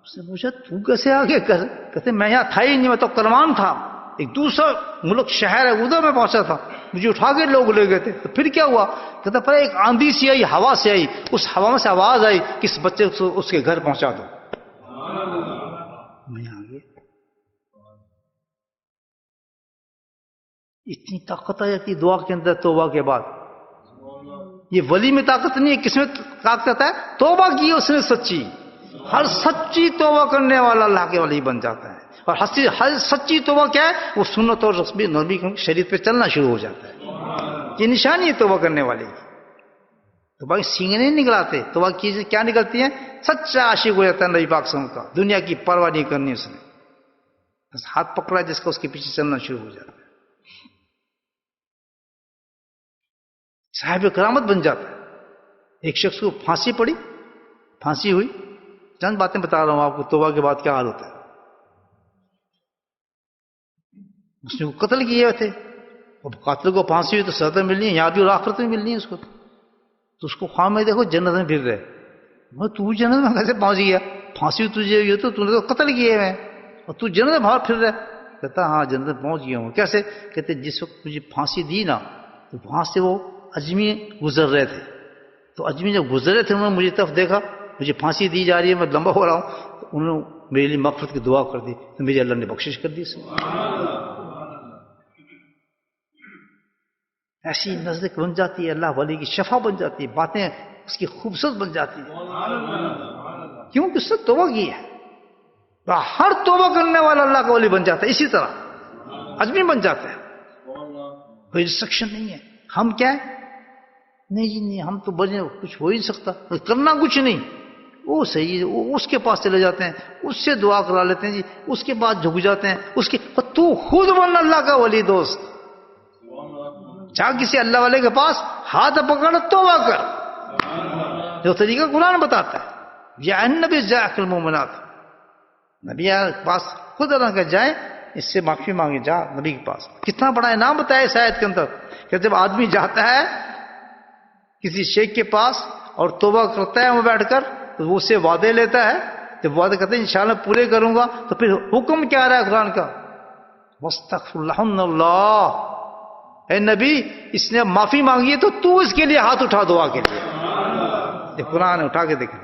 اس نے پوچھا تو کیسے آگے کر؟ کہتے میں یہاں تھا ہی نہیں، میں تو کرمان تھا، ایک دوسرا ملک شہر ہے ادھر میں پہنچا تھا، مجھے اٹھا کے لوگ لے گئے تھے. تو پھر کیا ہوا؟ کہتا پر ایک آندھی سی آئی، ہوا سے آئی، اس ہوا میں سے آواز آئی کہ اس بچے کو اس کے گھر پہنچا دو. میں آ گیا. اتنی طاقت آ جاتی دعا کے اندر توبہ کے بعد. یہ ولی میں طاقت نہیں ہے، کس میں طاقت ہے؟ توبہ کی اس نے سچی. ہر سچی توبہ کرنے والا اللہ کے ولی بن جاتا ہے. اور ہر سچی توبہ کیا ہے؟ وہ سنت اور رسمی نبی کی شریعت پہ چلنا شروع ہو جاتا ہے. یہ نشانی ہے توبہ کرنے والی. توبہ سینگیں نہیں نکلاتے، توبہ کی کیا نکلتی ہیں؟ سچا عاشق ہو جاتا ہے نبی پاک صلی اللہ علیہ وسلم کا، دنیا کی پرواہ نہیں کرنی اس نے، بس ہاتھ پکڑا جس کا اس کے پیچھے چلنا شروع ہو جاتا ہے، صاحب کرامت بن جاتا ہے. ایک شخص کو پھانسی پڑی، پھانسی ہوئی، چند باتیں بتا رہا ہوں آپ کو توبہ کے بعد کیا حال ہوتا ہے. اس نے کو قتل کیے تھے، اب قاتل کو پھانسی ہوئی تو سزا ملنی ہے، یہاں بھی اور آخرت میں ملنی ہے اس کو. تو اس کو خواب میں دیکھو جنت میں پھر رہے. میں تو جنت میں کیسے پہنچ گیا؟ پھانسی تجھے ہوئی تو نے تو قتل کیے میں، اور تو جنت میں باہر پھر رہے. کہتا ہاں جنت میں پہنچ گیا ہوں. کیسے؟ کہتے جس وقت مجھے پھانسی دی نا تو وہاں سے وہ اجمی گزر رہے تھے، تو اجمی جب گزر رہے تھے انہوں نے مجھے طرف دیکھا، مجھے پھانسی دی جا رہی ہے، میں لمبا ہو رہا ہوں، تو انہوں نے میرے لیے مغفرت کی دعا کر دی، تو میری اللہ نے بخشش کر دی. ایسی نزدیک بن جاتی ہے، اللہ ولی کی شفا بن جاتی ہے، باتیں اس کی خوبصورت بن جاتی ہیں، کیونکہ اس نے توبہ کی ہے. ہر توبہ کرنے والا اللہ کا ولی بن جاتا ہے. اسی طرح اجمی بن جاتا ہے، کوئی ریسٹرکشن نہیں ہے. ہم کیا ہے؟ نہیں جی نہیں، ہم تو بنے کچھ ہو ہی نہیں سکتا، کرنا کچھ نہیں. وہ صحیح ہے، وہ اس کے پاس چلے جاتے ہیں، اس سے دعا کرا لیتے ہیں جی، اس کے بعد جھک جاتے ہیں. اس کے تو خود بن اللہ کا ولی. دوست جا کسی اللہ والے کے پاس، ہاتھ پکڑ توبہ کر، جو طریقہ قرآن بتاتا ہے. یا النبی جاءک المؤمنات، نبی کے پاس خود اللہ کا جائیں، اس سے معافی مانگے، جا نبی کے پاس. کتنا بڑا انعام بتایا اس آیت کے اندر کہ جب آدمی جاتا ہے کسی شیخ کے پاس اور توبہ کرتا ہے وہ بیٹھ کر، تو وہ اسے وعدے لیتا ہے، جب وعدے کرتے ہیں انشاءاللہ پورے کروں گا، تو پھر حکم کیا رہا ہے قرآن کا؟ وَاسْتَغْفِرْ لَهُنَّ اللَّهُ، اے نبی اس نے معافی مانگی ہے تو اس کے لیے ہاتھ اٹھا دعا کے لیے. یہ قرآن اٹھا کے دیکھیں،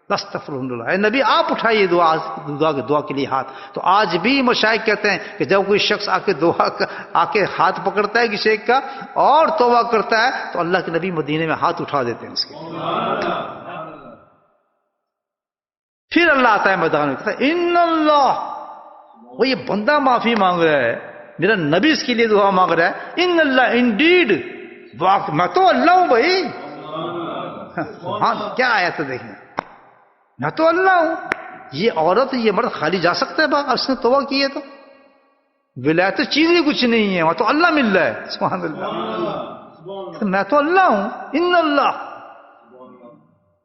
استغفرلہ، اے نبی آپ اٹھائیے دعا کے لیے ہاتھ. تو آج بھی مشائخ کہتے ہیں کہ جب کوئی شخص آ کے ہاتھ پکڑتا ہے کسی ایک کا اور توبہ کرتا ہے تو اللہ کے نبی مدینے میں ہاتھ اٹھا دیتے ہیں اس کے. پھر اللہ آتا ہے میدان میں، کہتا ہے ان اللہ، وہ یہ بندہ معافی مانگ رہا ہے، میرا نبی اس کے لیے دعا مانگ رہا ہے، ان اللہ انڈیڈ، میں تو اللہ ہوں بھائی. ہاں کیا آیا تھا دیکھنا، میں تو اللہ ہوں. یہ عورت یہ مرد خالی جا سکتا ہے باہر؟ اس نے توبہ کی ہے تو ولایت چیز ہی کچھ نہیں ہے، وہاں تو اللہ مل رہا ہے. سبحان اللہ، میں تو اللہ ہوں. ان اللہ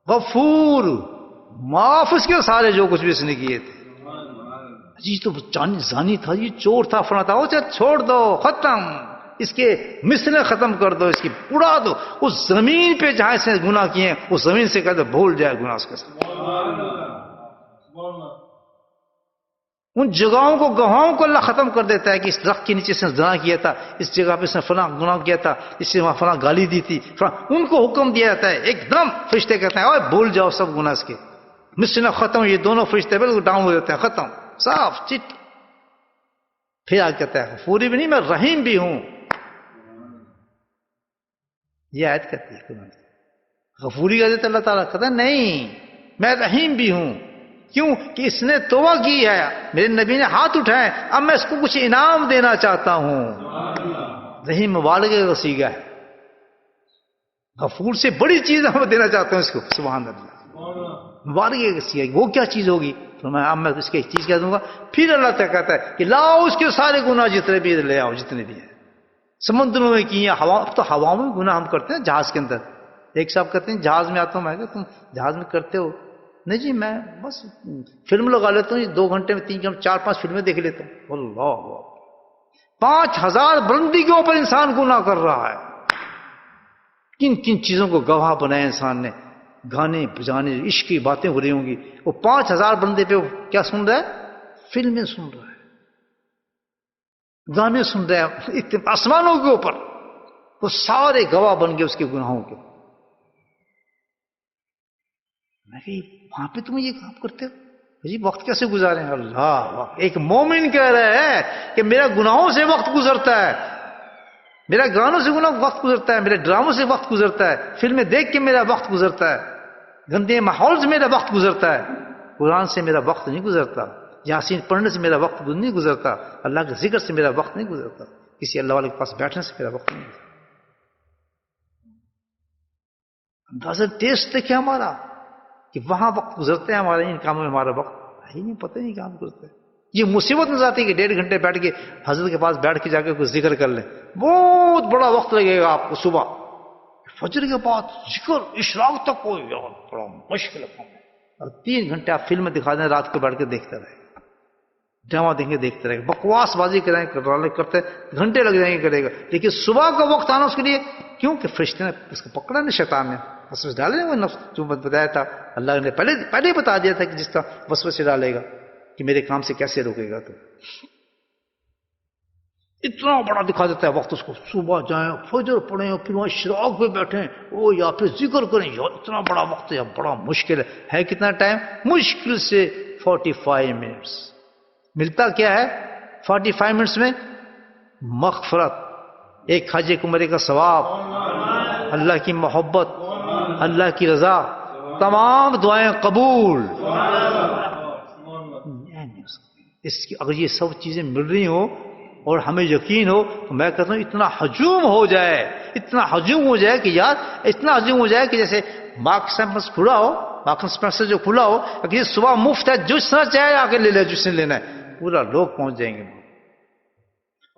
غفور، معاف اس کے سارے جو کچھ بھی اس نے کیے تھے. جی تو زانی تھا، یہ چور تھا، فلاں تھا، اسے چھوڑ دو، ختم، اس کے مثلیں ختم کر دو، اس کی اڑا دو. اس زمین پہ جہاں اس نے گناہ کیے ہیں اس زمین سے کہتے بھول جائے گناہ اس کے ساتھ. ان جگہوں کو، گواہوں کو اللہ ختم کر دیتا ہے کہ اس درخت کے نیچے اس نے زنا کیا تھا، اس جگہ پہ اس نے فلاں گناہ کیا تھا، اس نے وہاں فلاں گالی دی تھی، ان کو حکم دیا جاتا ہے. ایک دم فرشتے کہتے ہیں اوے بھول جاؤ سب گناہ اس کے، مثلیں ختم. یہ دونوں فرشتے بالکل ڈاؤن ہو جاتے ہیں، ختم، صاف چٹ. پھر آج کہتا ہے غفوری بھی نہیں، میں رحیم بھی ہوں. یہ آیت کہتی ہے غفوری کا دیتا اللہ تعالیٰ، کہتا ہے نہیں میں رحیم بھی ہوں. کیوں کہ اس نے توبہ کی ہے، میرے نبی نے ہاتھ اٹھائے، اب میں اس کو کچھ انعام دینا چاہتا ہوں. رحیم مبالغے کا صیغہ ہے، غفور سے بڑی چیز ہم دینا چاہتا ہوں اس کو. سبحان اللہ، مبالغے کا صیغہ. وہ کیا چیز ہوگی؟ اب میں اس کی ایک چیز کہہ دوں گا. پھر اللہ تعالیٰ کہتا ہے کہ لاؤ اس کے سارے گناہ جتنے بھی لے آؤ، جتنے بھی ہیں، سمندروں میں کیے، اب تو ہواؤں میں گناہ ہم کرتے ہیں، جہاز کے اندر ایک صاحب کہتے ہیں جہاز میں آتا ہوں، میں کہا تم جہاز میں کرتے ہو؟ نہیں جی میں بس فلم لگا لیتا ہوں، 2 گھنٹے میں 3 گھنٹے 4-5 فلمیں دیکھ لیتا ہوں۔ اللہ، 5000 بلندی کے اوپر انسان گناہ کر رہا ہے، کن کن چیزوں کو گواہ بنایا انسان نے، گانے بجانے عشق کی باتیں ہو رہی ہوں گی، وہ 5000 بندے پہ کیا سن رہا ہے؟ فلمیں سن رہا ہے، گانے سن رہے ہیں آسمانوں کے اوپر، وہ سارے گواہ بن گئے اس کے گناہوں کے۔ میں کہ وہاں پہ تم یہ کام کرتے ہو جی، وقت کیسے گزارے؟ اللہ، ایک مومن کہہ رہا ہے کہ میرا گناہوں سے وقت گزرتا ہے، میرا گانوں سے وقت گزرتا ہے، میرے ڈراموں سے وقت گزرتا ہے، فلمیں دیکھ کے میرا وقت گزرتا ہے، گندے ماحول سے میرا وقت گزرتا ہے، قرآن سے میرا وقت نہیں گزرتا، یاسین پڑھنے سے میرا وقت نہیں گزرتا، اللہ کے ذکر سے میرا وقت نہیں گزرتا، کسی اللہ والے کے پاس بیٹھنے سے میرا وقت نہیں گزرتا۔ اندازہ ٹیسٹ دیکھے ہمارا کہ وہاں وقت گزرتے ہیں ہمارے، ان کاموں میں ہمارا وقت ہی نہیں، پتہ نہیں کام کرتے۔ یہ مصیبت نظر آتی ہے کہ 1.5 گھنٹے بیٹھ کے حضرت کے پاس بیٹھ کے جا کے کچھ ذکر کر لیں، بہت بڑا وقت لگے گا آپ کو، صبح فجر کے بعد ذکر اشراق تک کوئی یار بڑا مشکل ہے، اور 3 گھنٹے آپ فلم دکھا دیں رات کو بیٹھ کے دیکھتے رہے، ڈرامہ دیکھیں دیکھتے رہے، بکواس بازی کرتے گھنٹے لگ جائیں گے کرے گا، لیکن صبح کا وقت آنا اس کے لیے کیوں کہ فرشتے نے اس کو پکڑا نہیں، شیطان نے وسوسے ڈالے، وہ نفس جو بتایا تھا اللہ نے پہلے ہی بتا دیا تھا کہ جس کا وسوسے ڈالے گا کہ میرے کام سے کیسے روکے گا، تو اتنا بڑا دکھا دیتا ہے وقت اس کو، صبح جائیں فجر پڑھیں اور پھر وہاں اشراق پہ بیٹھیں وہ یا پھر ذکر کریں، یا اتنا بڑا وقت ہے، بڑا مشکل ہے کتنا ٹائم؟ مشکل سے 45 منٹس ملتا کیا ہے 45 منٹس میں؟ مغفرت، ایک حج ایک عمرے کا ثواب، اللہ کی محبت، اللہ کی رضا، تمام دعائیں قبول۔ اس کی اگر یہ سب چیزیں مل رہی ہوں اور ہمیں یقین ہو تو میں کہتا ہوں اتنا ہجوم ہو جائے، اتنا ہجوم ہو جائے کہ یار اتنا ہجوم ہو جائے کہ جیسے مارکس کیمپس کھلا ہو، مارکس کیمپس جو کھلا ہو، اگر یہ صبح مفت ہے جس نہ چاہے آ کے لے لے، جس نے لینا ہے، پورا لوگ پہنچ جائیں گے۔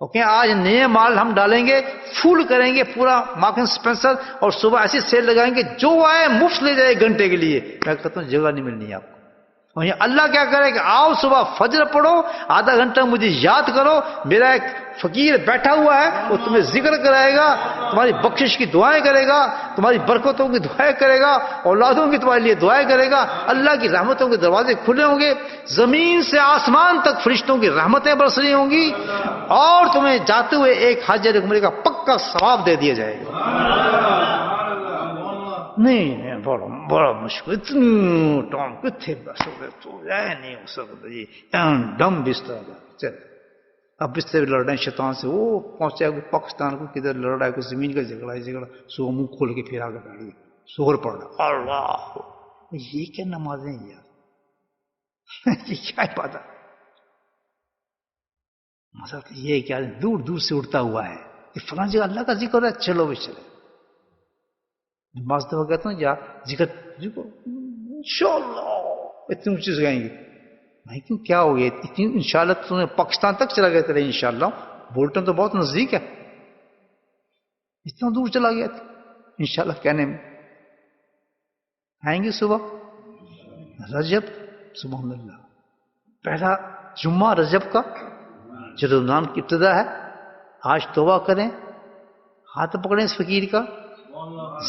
اوکے آج نئے مال ہم ڈالیں گے، فل کریں گے پورا مارکس اسپینسر، اور صبح ایسی سیل لگائیں گے جو آئے مفت لے جائے 1 گھنٹے کے لیے، میں کہتا ہوں جگہ نہیں ملنی ہے آپ کو۔ وہیں اللہ کیا کرے کہ آؤ صبح فجر پڑھو، آدھا گھنٹہ مجھے یاد کرو، میرا ایک فقیر بیٹھا ہوا ہے وہ تمہیں ذکر کرائے گا، تمہاری بخشش کی دعائیں کرے گا، تمہاری برکتوں کی دعائیں کرے گا، اولادوں کی تمہارے لیے دعائیں کرے گا، اللہ کی رحمتوں کے دروازے کھلے ہوں گے، زمین سے آسمان تک فرشتوں کی رحمتیں برس رہی ہوں گی، اور تمہیں جاتے ہوئے ایک حج اور عمرے کا پکا ثواب دے دیا جائے گا۔ نہیں بڑا مشکل، اتنی ٹام کتنے بس ہو گئے تو نہیں ہو سکتا جی، دم بستر چل اب بستر لڑ رہے ہیں شیطان سے، وہ پہنچا ہے پاکستان کو، کدھر لڑ رہا ہے کوئی زمین کا جھگڑا سو منہ کھول کے پھر آگے بیٹھ گئے، سور پڑ رہا، اللہ یہ کیا نمازیں یار یہ کیا بات ہے؟ مزہ تو یہ کیا دور دور سے اٹھتا ہوا ہے کہ فلاں جگہ اللہ کا ذکر ہے، چلو بھی چلے، بعض دفعہ کہتا ہوں یار ذکر انشاءاللہ اتنی اونچی سے گائیں گے، میں کیوں کیا ہو گیا اتنی انشاءاللہ، تمہیں پاکستان تک چلا گیا تیرا انشاءاللہ، بولٹن تو بہت نزدیک ہے، اتنا دور چلا گیا تھا انشاءاللہ کہنے میں۔ آئیں گے صبح رجب، سبحان اللہ، پہلا جمعہ رجب کا جو رمضان کی ابتدا ہے، آج توبہ کریں، ہاتھ پکڑیں اس فقیر کا،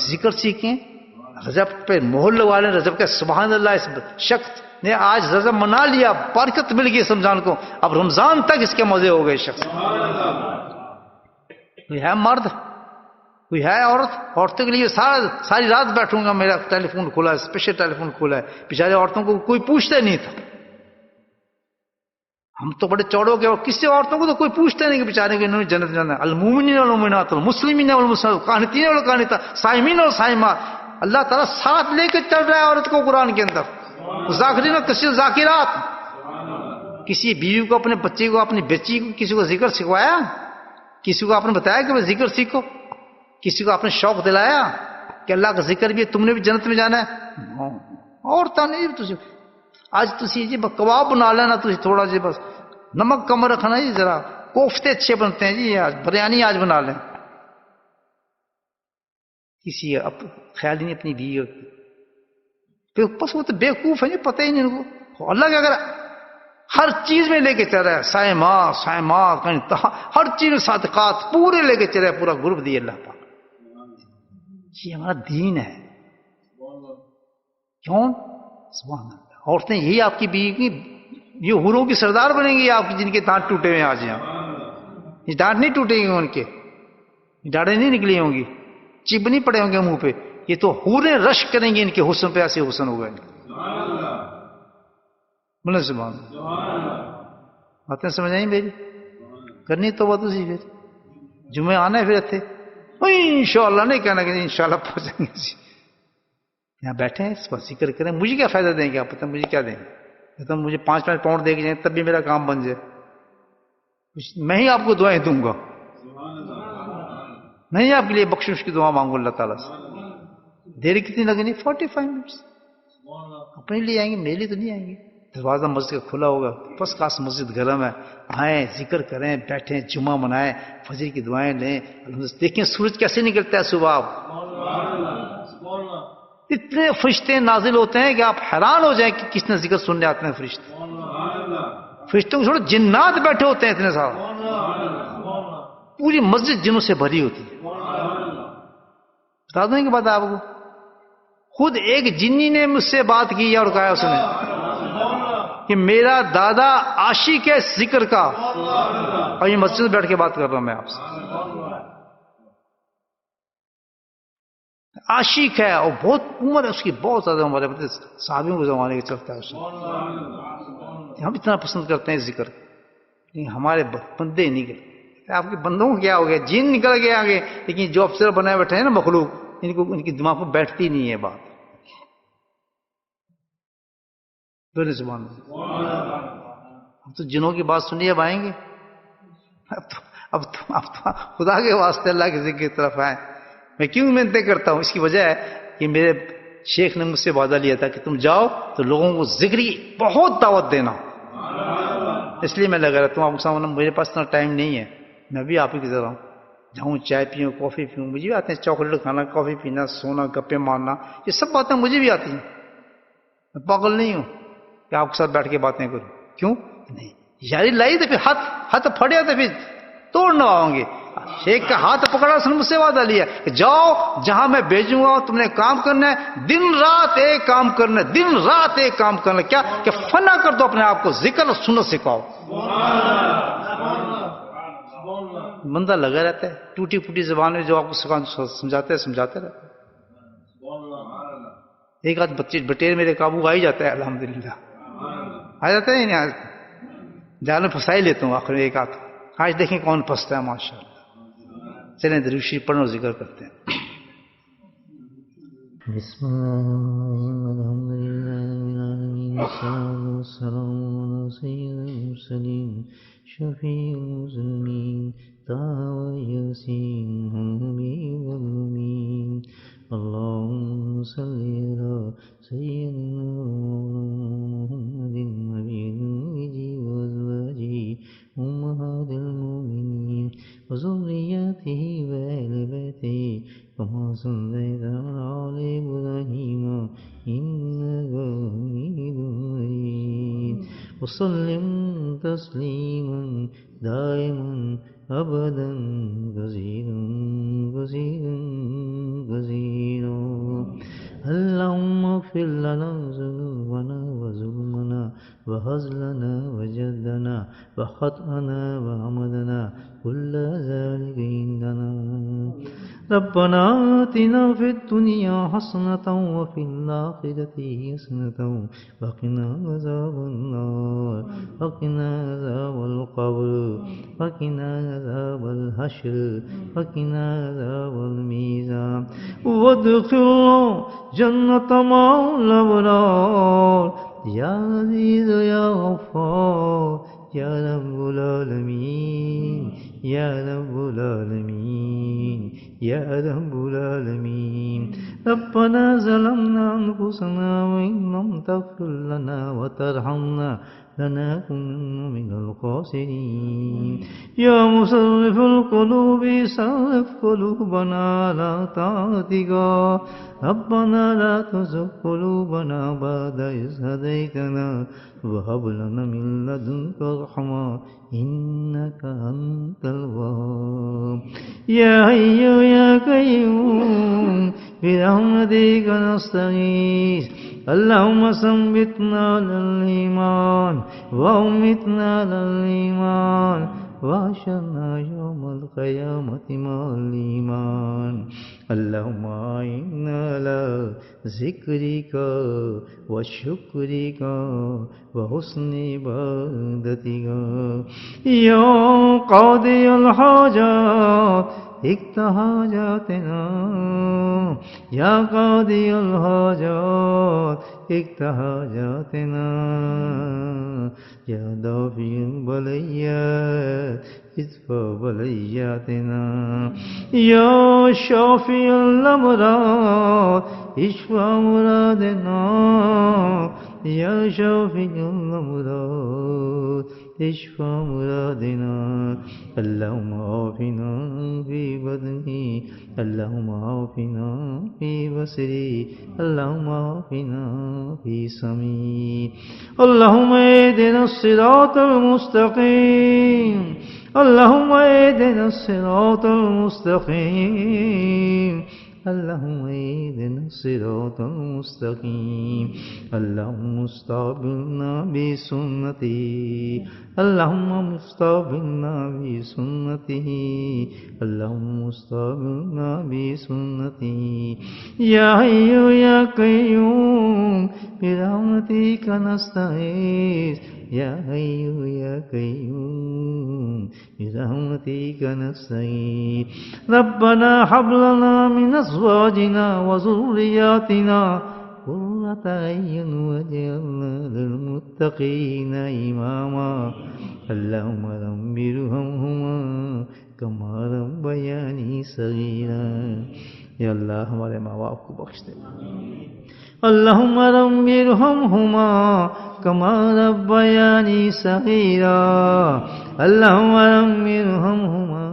ذکر سیکھیں، رجب پہ مہر لگوا لیں، رجب کا سبحان اللہ، اس شخص نے آج رجب منا لیا، برکت مل گئی اس رمضان کو، اب رمضان تک اس کے مزے ہو گئے شخص۔ کوئی ہے مرد، کوئی ہے عورت، عورتوں کے لیے ساری رات بیٹھوں گا، میرا ٹیلی فون کھلا ہے، اسپیشل ٹیلی فون کھلا ہے، بیچارے عورتوں کو کوئی پوچھتا نہیں تھا، ہم تو بڑے چوڑے ہو گئے، اور کسی عورتوں کو تو کوئی پوچھتا نہیں کہ بیچارے کہ انہوں نے جنت جانا ہے، المومنین والمومنات والمسلمین والمسلمات والقانتین والقانتات صائمین والصائمات، اللہ تعالیٰ ساتھ لے کے چل رہا ہے عورت کو قرآن کے اندر، ذاکرین و کثیر ذاکرات۔ کسی بیوی کو، اپنے بچے کو، اپنی بچی کو کسی کو ذکر سکھوایا؟ کسی کو آپ نے بتایا کہ وہ ذکر سیکھو؟ کسی کو آپ نے شوق دلایا کہ اللہ کا ذکر بھی ہے، تم نے بھی جنت میں جانا ہے؟ عورتیں نہیں، آج تسی جی کباب بنا لینا، تسی تھوڑا جی بس نمک کم رکھنا جی، ذرا کوفتے اچھے بنتے ہیں جی، آج بریانی آج بنا لیں، کسی خیال ہی نہیں اپنی بیوی اور بس وہ تو بیوقوف ہے، پتہ ہی نہیں ان کو اللہ کے اگر ہر چیز میں لے کے چل رہا ہے، سائمات ہر چیز میں صادقات پورے لے کے چل رہا ہے، پورا گروپ دیا اللہ پاک. یہ ہمارا دین ہے. کیوں؟ سبحان اللہ. عورتیں یہی آپ کی بیوی کی یہ حوروں کی سردار بنیں گی آپ کی، جن کے دانت ٹوٹے ہوئے آج یہاں. یہ دانت نہیں ٹوٹے گے ان کے، ڈاڑیں نہیں نکلی ہوں گی، چب نہیں پڑے ہوں گے منہ پہ. یہ تو حوریں رش کریں گے ان کے حسن پہ، ایسے حسن ہوگا. بولے سبحان اللہ. باتیں سمجھ آئیں میری؟ کرنی تو بات اسی. پھر جمعے آنا ہے پھر اتنے انشاءاللہ نہیں کہنا کہ انشاءاللہ پہنچیں گے. یہاں بیٹھے ہیں اس پر ذکر کریں. مجھے کیا فائدہ دیں گے آپ؟ پتہ مجھے کیا دیں گے؟ تو مجھے 5-5 پاؤنڈ دے کے جائیں تب بھی میرا کام بن جائے. میں ہی آپ کو دعائیں دوں گا، میں ہی آپ کے لیے بخشش کی دعا مانگوں اللہ تعالیٰ سے. دیر کتنی لگنی؟ 45 منٹس. اپنے لیے آئیں گے، میرے لیے تو نہیں آئیں گے. دروازہ مسجد کا کھلا ہوگا، فرسٹ کلاس مسجد گرم ہے، آئیں ذکر کریں، بیٹھیں، جمعہ منائیں، فجر کی دعائیں لیں. دیکھیں سورج کیسے نکلتا ہے صبح. اتنے فرشتے نازل ہوتے ہیں کہ آپ حیران ہو جائیں کہ کس نے ذکر سننے آتے ہیں. فرشتوں کو چھوڑو، جنات بیٹھے ہوتے ہیں اتنے سارے. پوری مسجد جنوں سے بھری ہوتی ہے. بتا دوں کہ بات آپ کو، خود ایک جنی نے مجھ سے بات کی اور کہا اس نے کہ میرا دادا عاشق ہے ذکر کا، اور یہ مسجد میں بیٹھ کے بات کر رہا ہوں میں آپ سے. عاشق ہے اور بہت عمر ہے اس کی، بہت زیادہ عمر ہے، صحابیوں کے زمانے کے چلتا ہے اس میں. ہم اتنا پسند کرتے ہیں ذکر، لیکن ہمارے بندے نہیں کرتے. آپ کے بندوں کو کیا ہو گیا؟ جن نکل گیا آگے، لیکن جو افسر بنائے بیٹھے ہیں نا مخلوق، ان کی دماغ کو بیٹھتی نہیں ہے بات. سبحان اللہ. اب تو جنوں کی بات سنیے اب آئیں گے. اب تو خدا کے واسطے اللہ کے ذکر کی طرف آئیں. میں کیوں محنتیں کرتا ہوں؟ اس کی وجہ ہے کہ میرے شیخ نے مجھ سے وعدہ لیا تھا کہ تم جاؤ تو لوگوں کو ذکری بہت دعوت دینا. اس لیے میں لگا رہتا ہوں. آپ کو سامنے میرے پاس اتنا ٹائم نہیں ہے، میں بھی آپ ہی کی طرح ہوں. جاؤں چائے پیوں، کافی پیوں، مجھے بھی آتے ہیں. چاکلیٹ کھانا، کافی پینا، سونا، گپے مارنا، یہ سب باتیں مجھے بھی آتی ہیں. میں پاگل نہیں ہوں کہ آپ کے ساتھ بیٹھ کے باتیں کروں. کیوں نہیں؟ یاری لائی تو پھر ہاتھ پھڑے تو پھر توڑ نہ آؤں گے. شیخ کا ہاتھ پکڑا، اس نے مجھ سے وعدہ لیا کہ جاؤ جہاں میں بھیجوں گا تم نے کام کرنا ہے، دن رات ایک کام کرنا ہے، دن رات ایک کام کرنا ہے. کیا کہ فنا کر دو اپنے آپ کو، ذکر اور سنت سکھاؤ. بندہ لگا رہتا ہے ٹوٹی پھوٹی زبان میں، جو آپ کو سمجھاتے رہتے. ایک آدھ بٹیر میرے قابو آ ہی جاتا ہے، الحمدللہ آ جاتا ہے. نہیں جال میں پھنسا ہی لیتا ہوں آخر میں ایک آدھ. آج دیکھیں کون پھنستا ہے ماشاء اللہ. چلیں درود شریف پڑھو، ذکر کرتے ہیں. بسم اللہ الحمد للہ والسلام علی سید المرسلین شفیع المذنبین طه یاسین النبی والامین. اللهم صل على سيدنا محمد النبي الأمي وأزواجه أمهات المؤمنين وذرياته وآل بيته كما صليت على إبراهيم إنك حميد مجيد. وسلم تسليما دائما أبدا كثيرا كثيرا كثيرا. اللهم اغفر لنا ذنوبنا وظلمنا وهزلنا وجدنا وخطأنا وعمدنا كل ذلك عندنا. ربنا آتنا في الدنيا حسنة وفي الآخرة حسنة وقنا عذاب النار وقنا عذاب القبر وقنا عذاب الحشر وقنا عذاب الميزان وادخلنا جنة مع الأبرار يا عزيز يا غفار يا رب العالمين يا رب العالمين يا رب العالمين. ربنا ظلمنا أنفسنا وإن لم تغفر لنا وترحمنا لنكونن من الخاسرين. يا مصرف القلوب صرف قلوبنا على طاعتك. ربنا لا تزغ قلوبنا بعد إذ هديتنا وهب لنا من لدنك رحمة إنك أنت الوهاب. يا حي يا قيوم برحمتك نستغيث. اللهم ثبتنا على الإيمان وأمتنا على الإيمان واحشرنا يوم القيامة مع الإيمان. اللهم أعنا على ذكرك وشكرك وحسن عبادتك. يا قاضي الحاجات اقض حاجاتنا. يا قاضي الحاجات اقض حاجاتنا. يا دافع البليات ادفع بلياتنا. يا شافي الأمراض اشفى مرادنا. يا شافي الأمراض اشفى مرادنا. اللهم عافنا في بدني. اللهم عافنا في بصري. اللهم عافنا في سمعي. اللهم اهدنا الصراط المستقيم. اللهم اهدنا الصراط المستقيم. اللهم اهدنا الصراط المستقيم. اللهم استعبدنا بسنته. اللهم استعبدنا بسنته. اللهم استعبدنا بسنته. يا حي يا قيوم برحمتك نستغيث. يا حي يا قيوم برحمتك نستغيث. ربنا هب لنا من أزواجنا وذرياتنا قرة أعين واجعلنا للمتقين إماما. اللهم رب ارحمهما كما ربياني صغيرا. یا اللہ ہمارے ماں باپ کو بخش دے. اللهم رب ارحمهما كما ربياني صغيرا. اللهم رب ارحمهما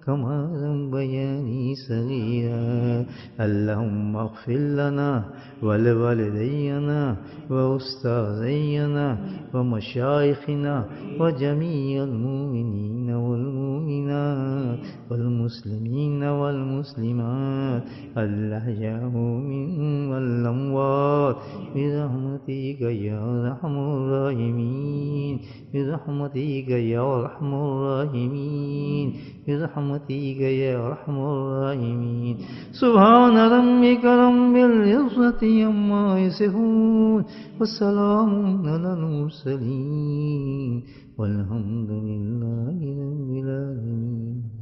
كما ربياني صغيرا. اللهم اغفر لنا ولوالدينا وأستاذينا ومشايخنا وجميع المؤمنين والمؤمنات والمسلمين والمسلمات الأحياء منهم والأموات برحمتك يا أرحم الراحمين. برحمتك يا أرحم الراحمين. برحمتك يا أرحم الراحمين. سبحان ربك رب العزة عما يصفون وسلام على المرسلين والحمد لله رب العالمين.